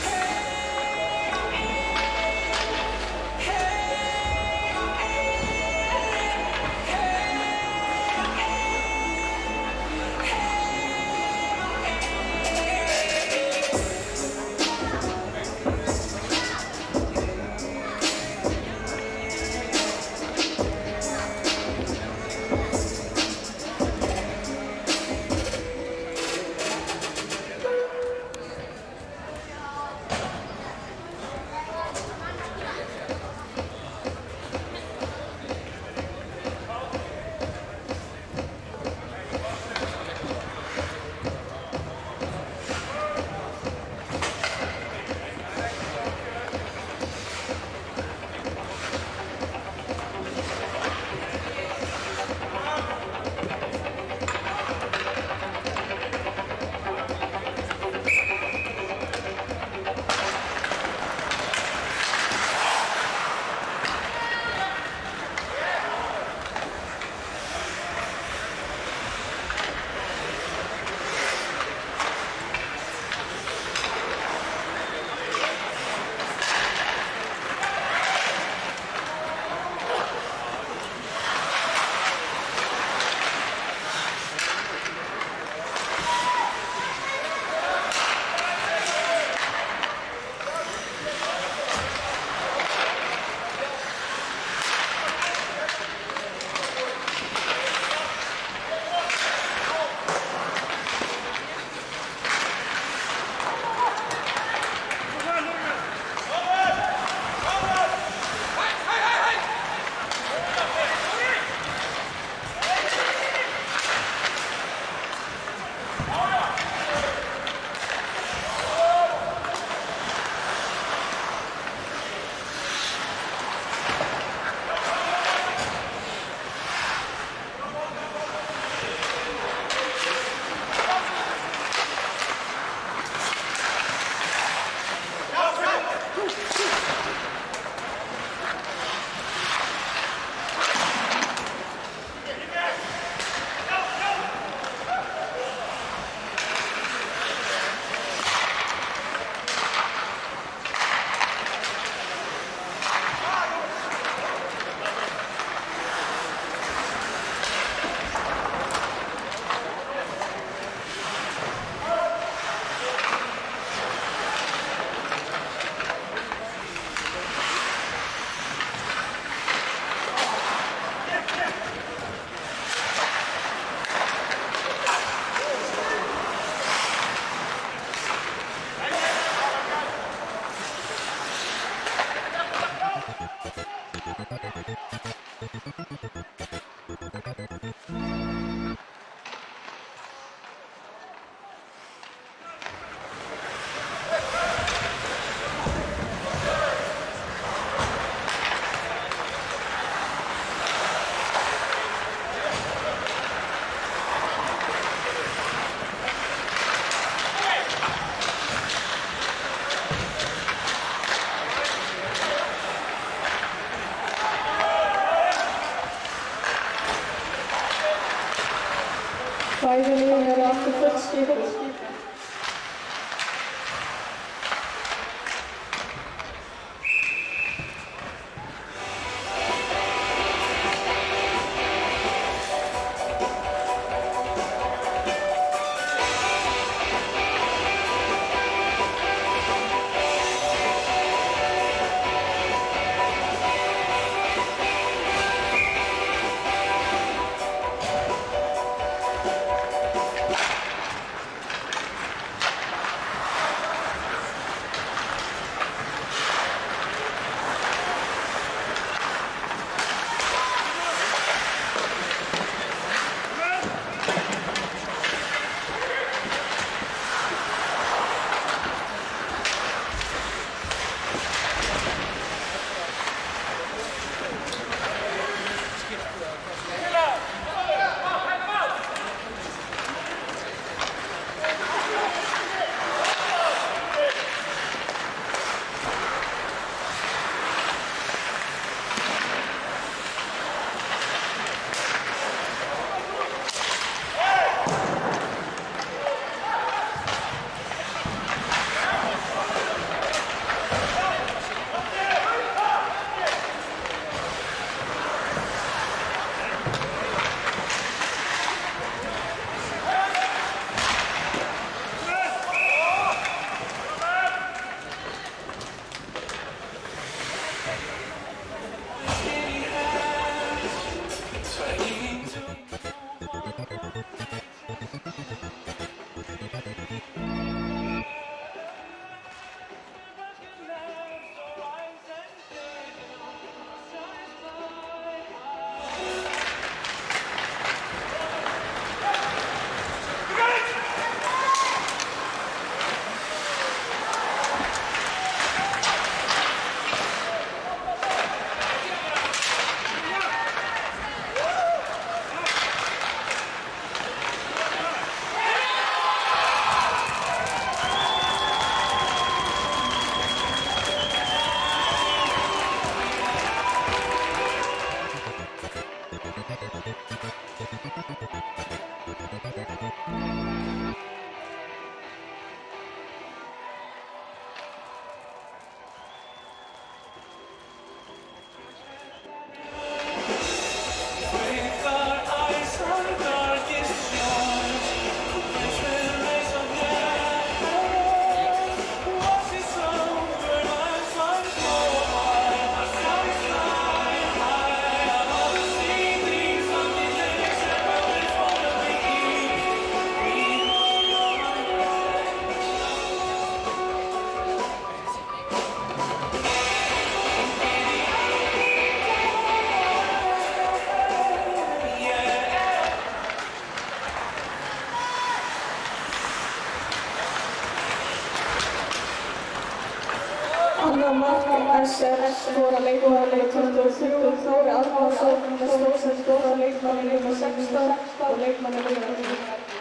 Annað mark SR skora leikmaður númer 23, Þóri Arnarsson, með stóðsett skora leikmaður númer 16 og leikmaður númer 11.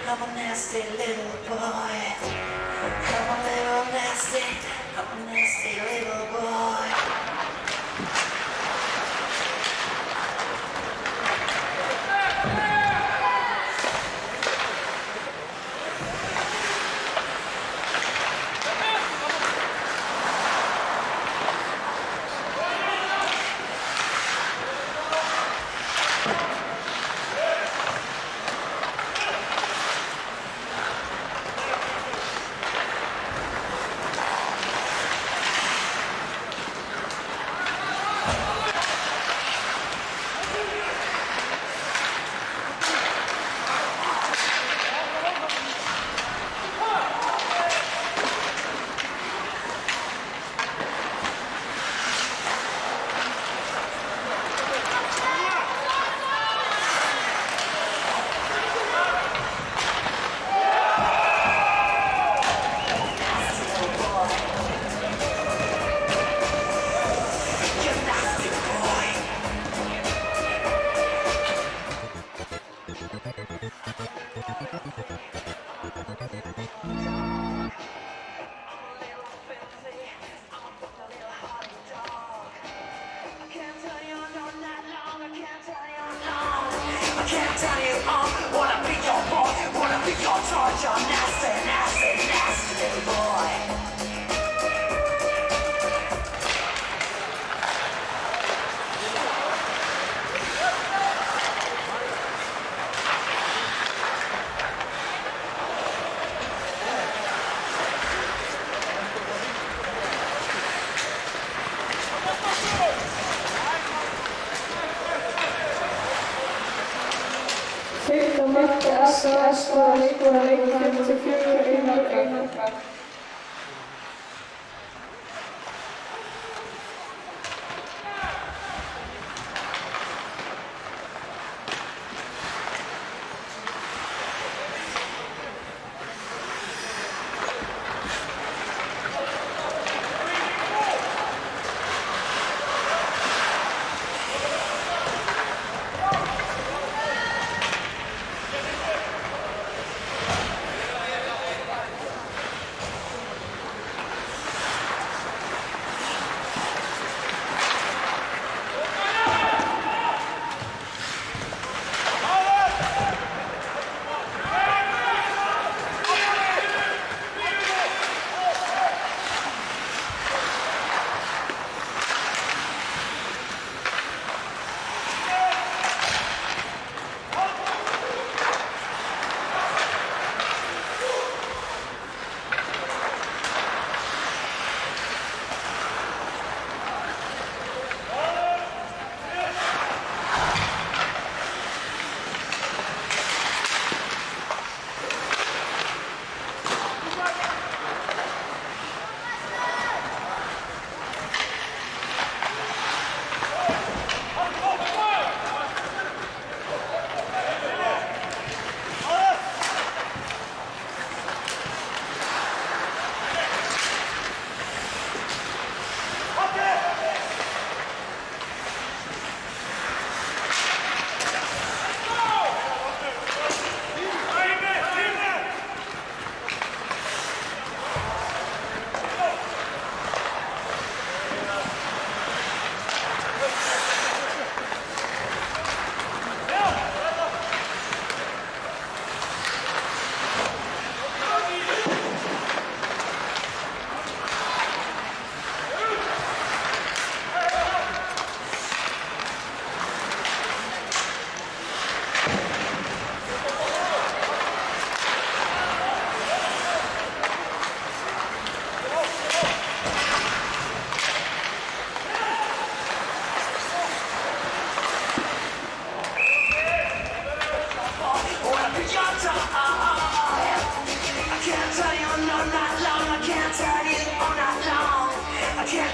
I'm a nasty little boy. I'm a little nasty. I'm a nasty little boy. Fyrsta mark SR skora leikmaður númer 54, Einar Karl.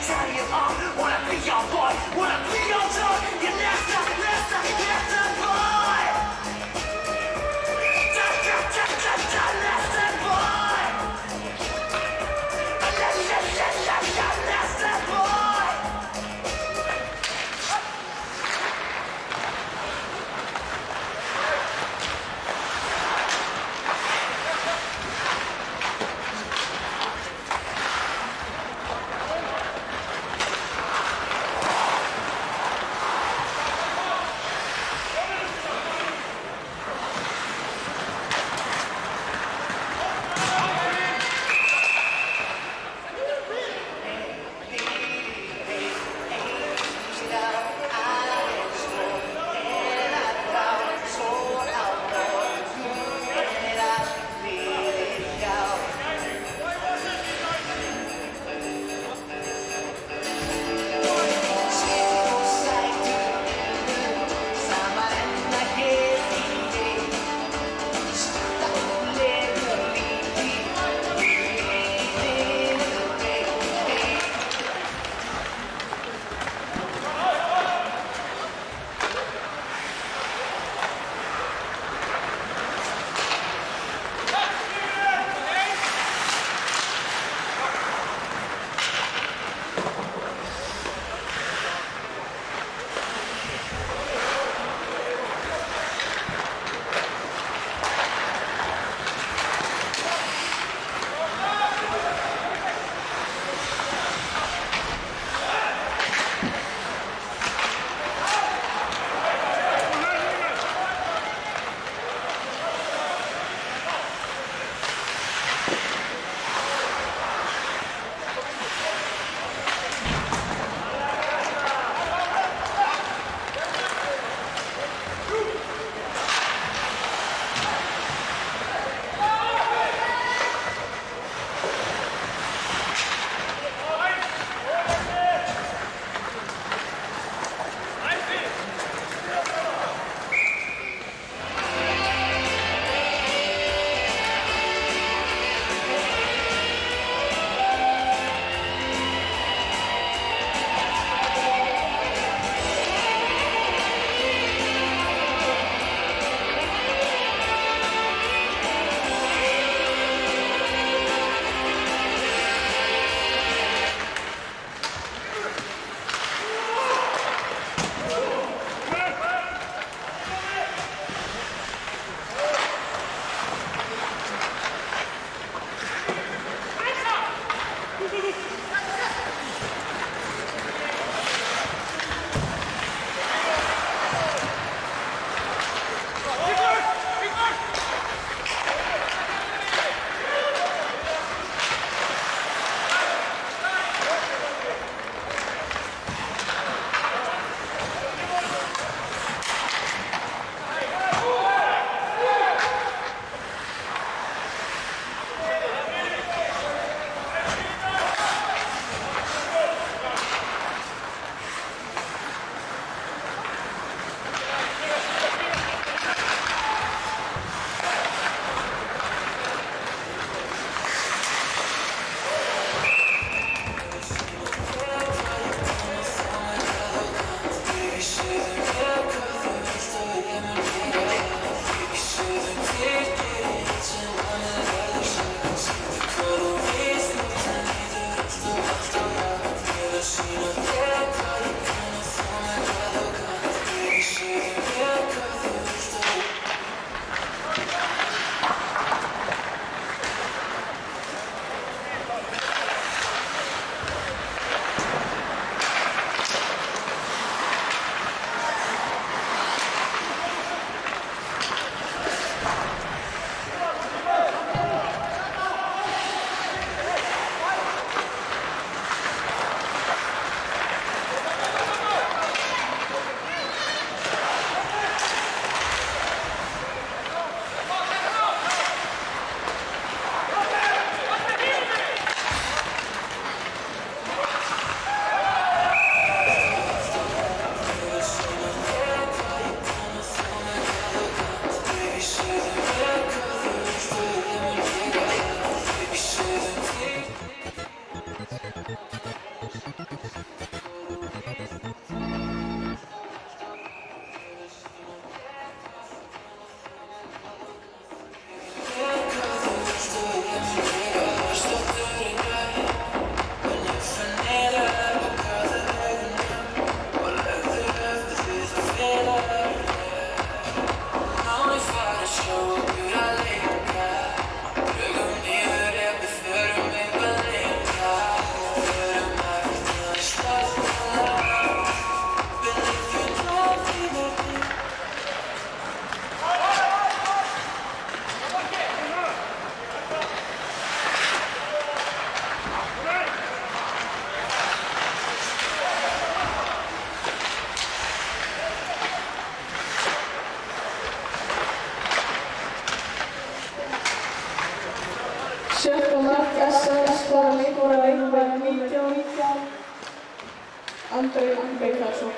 tell you all. Wanna be your boy, wanna be your toy. You nasty boy. Nasty boy. Nasty boy. mark SR skora leikmaður númer 19, Andri Mikaelsson.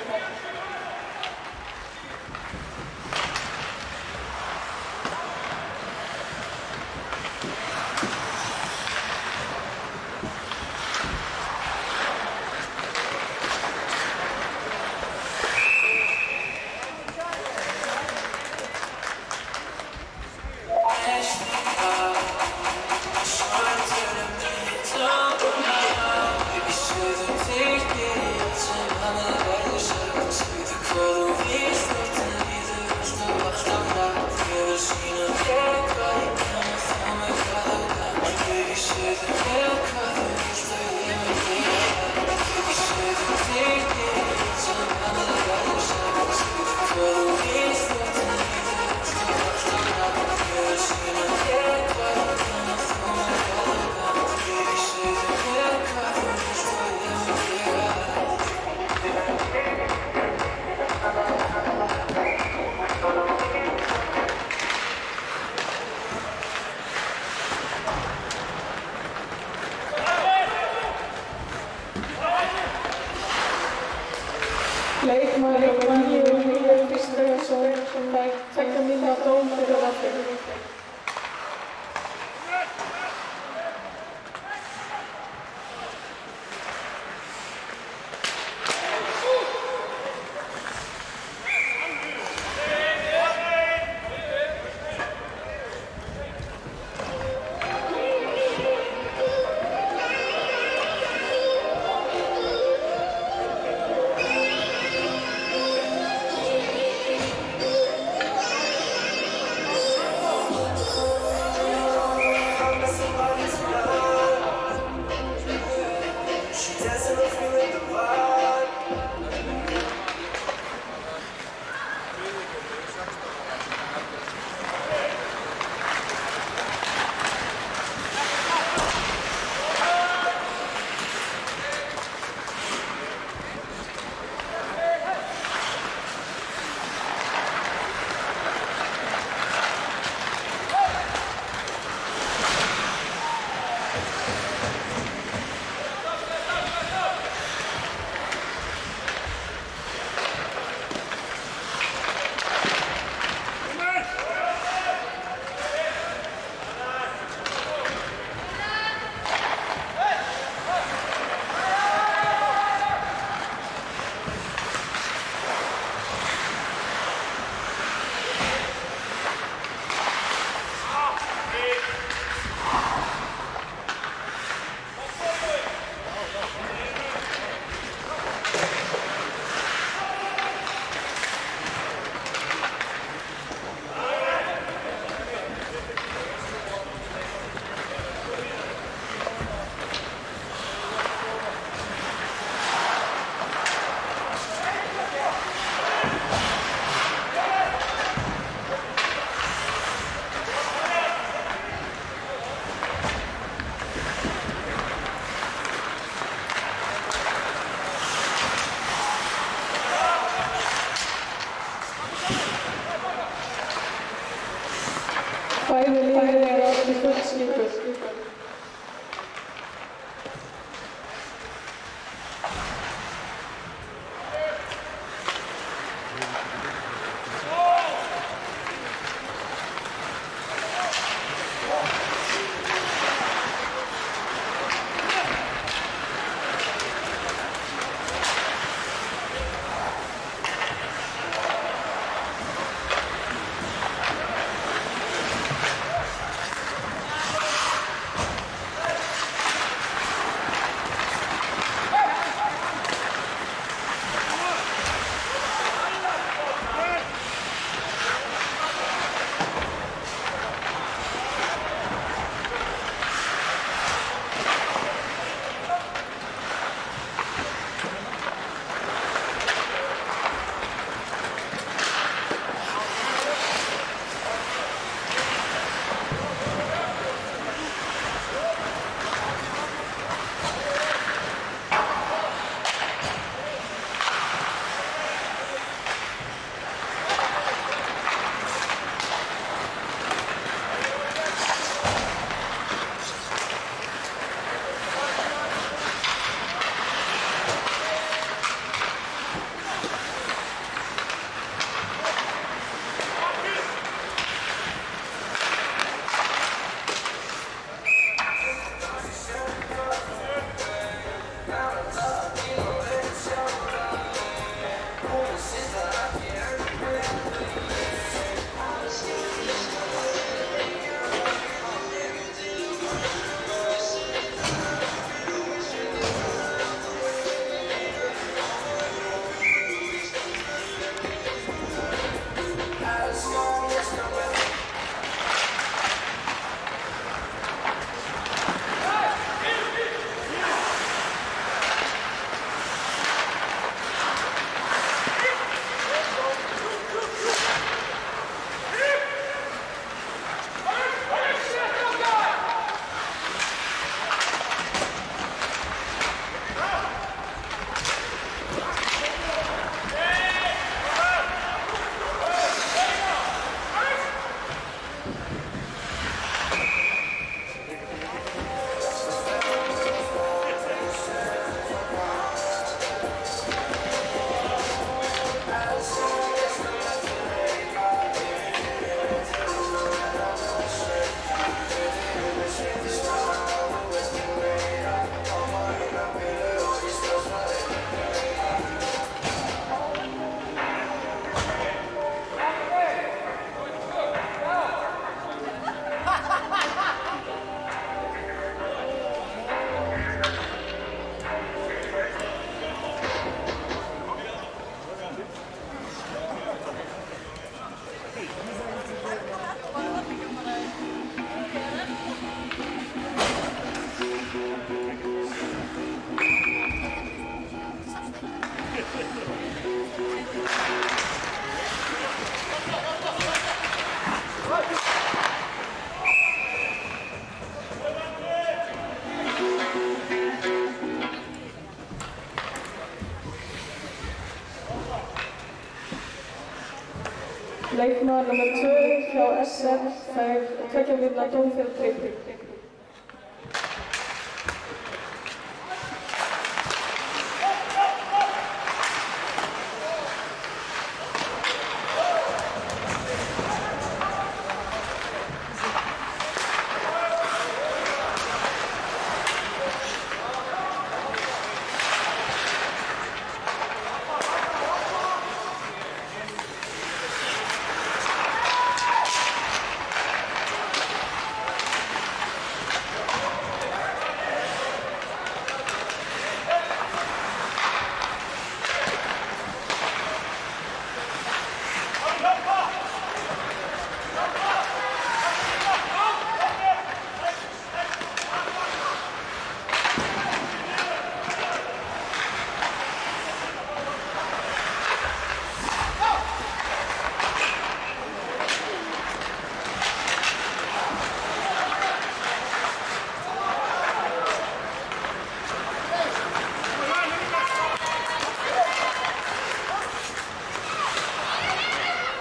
Leikmaður númer 9, Mílir Kristjánsson, fær 2 mínútna dóm fyrir rafið. Leikmaður nr. 2 hjá SR fær 2 mínútna dóm fyrir trygg.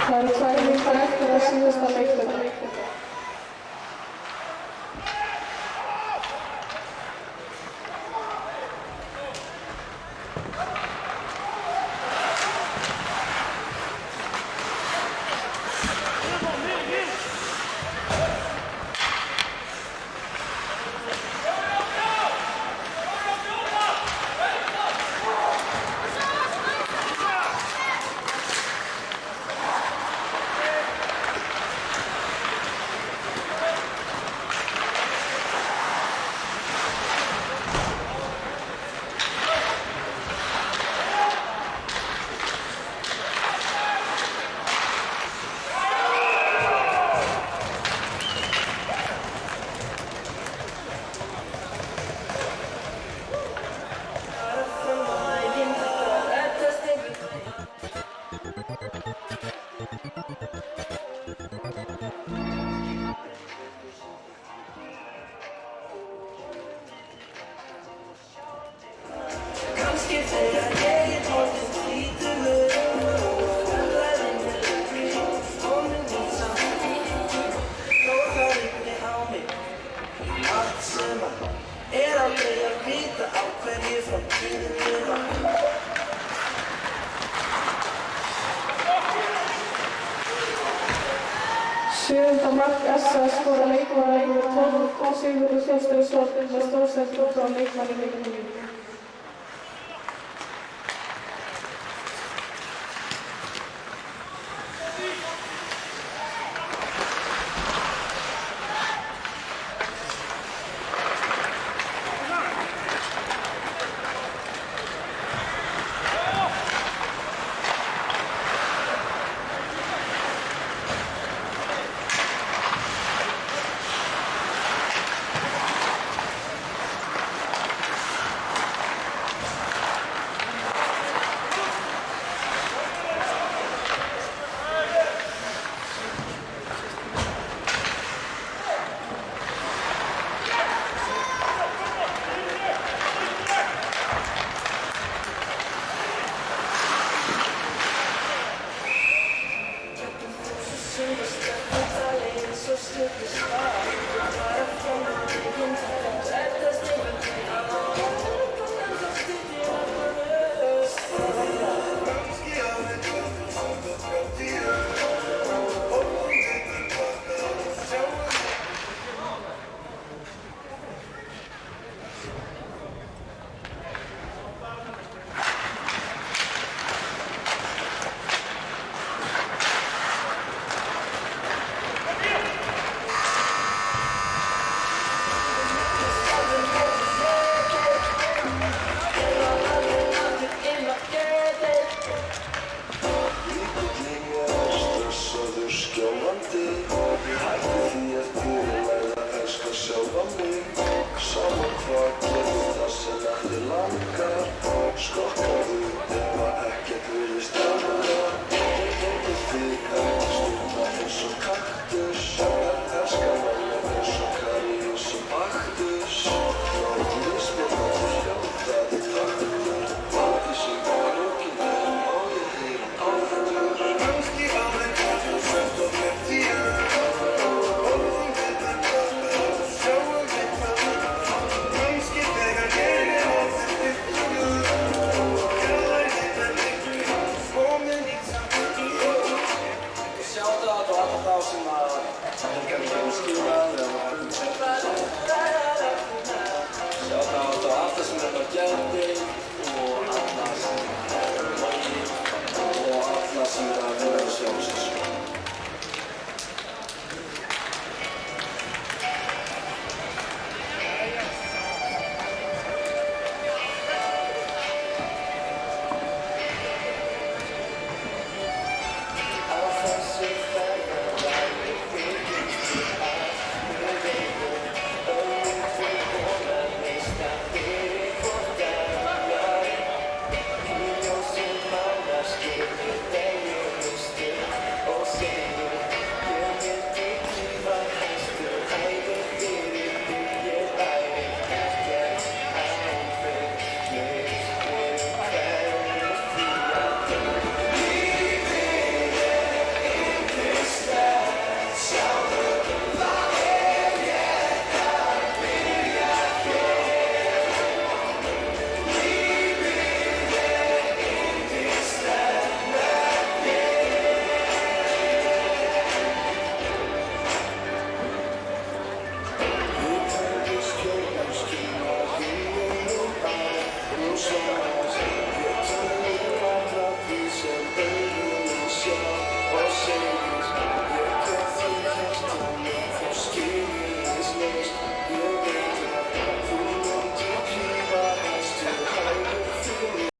Það eru 2 mínútur eftir að síðasta leikhlaupi. Kannski þegar ég er orðinn tvítugur, verðlæðin er lengri, komin í samtíð. Þó það rignir á mig allt sumar, er aldrei að vita á hverju framtíðin var. 7. mark SA skora leikmaður nr. 12 og Sigurður Þorsteinsson með stórsetningu frá leikmanni nr. 9. jumping.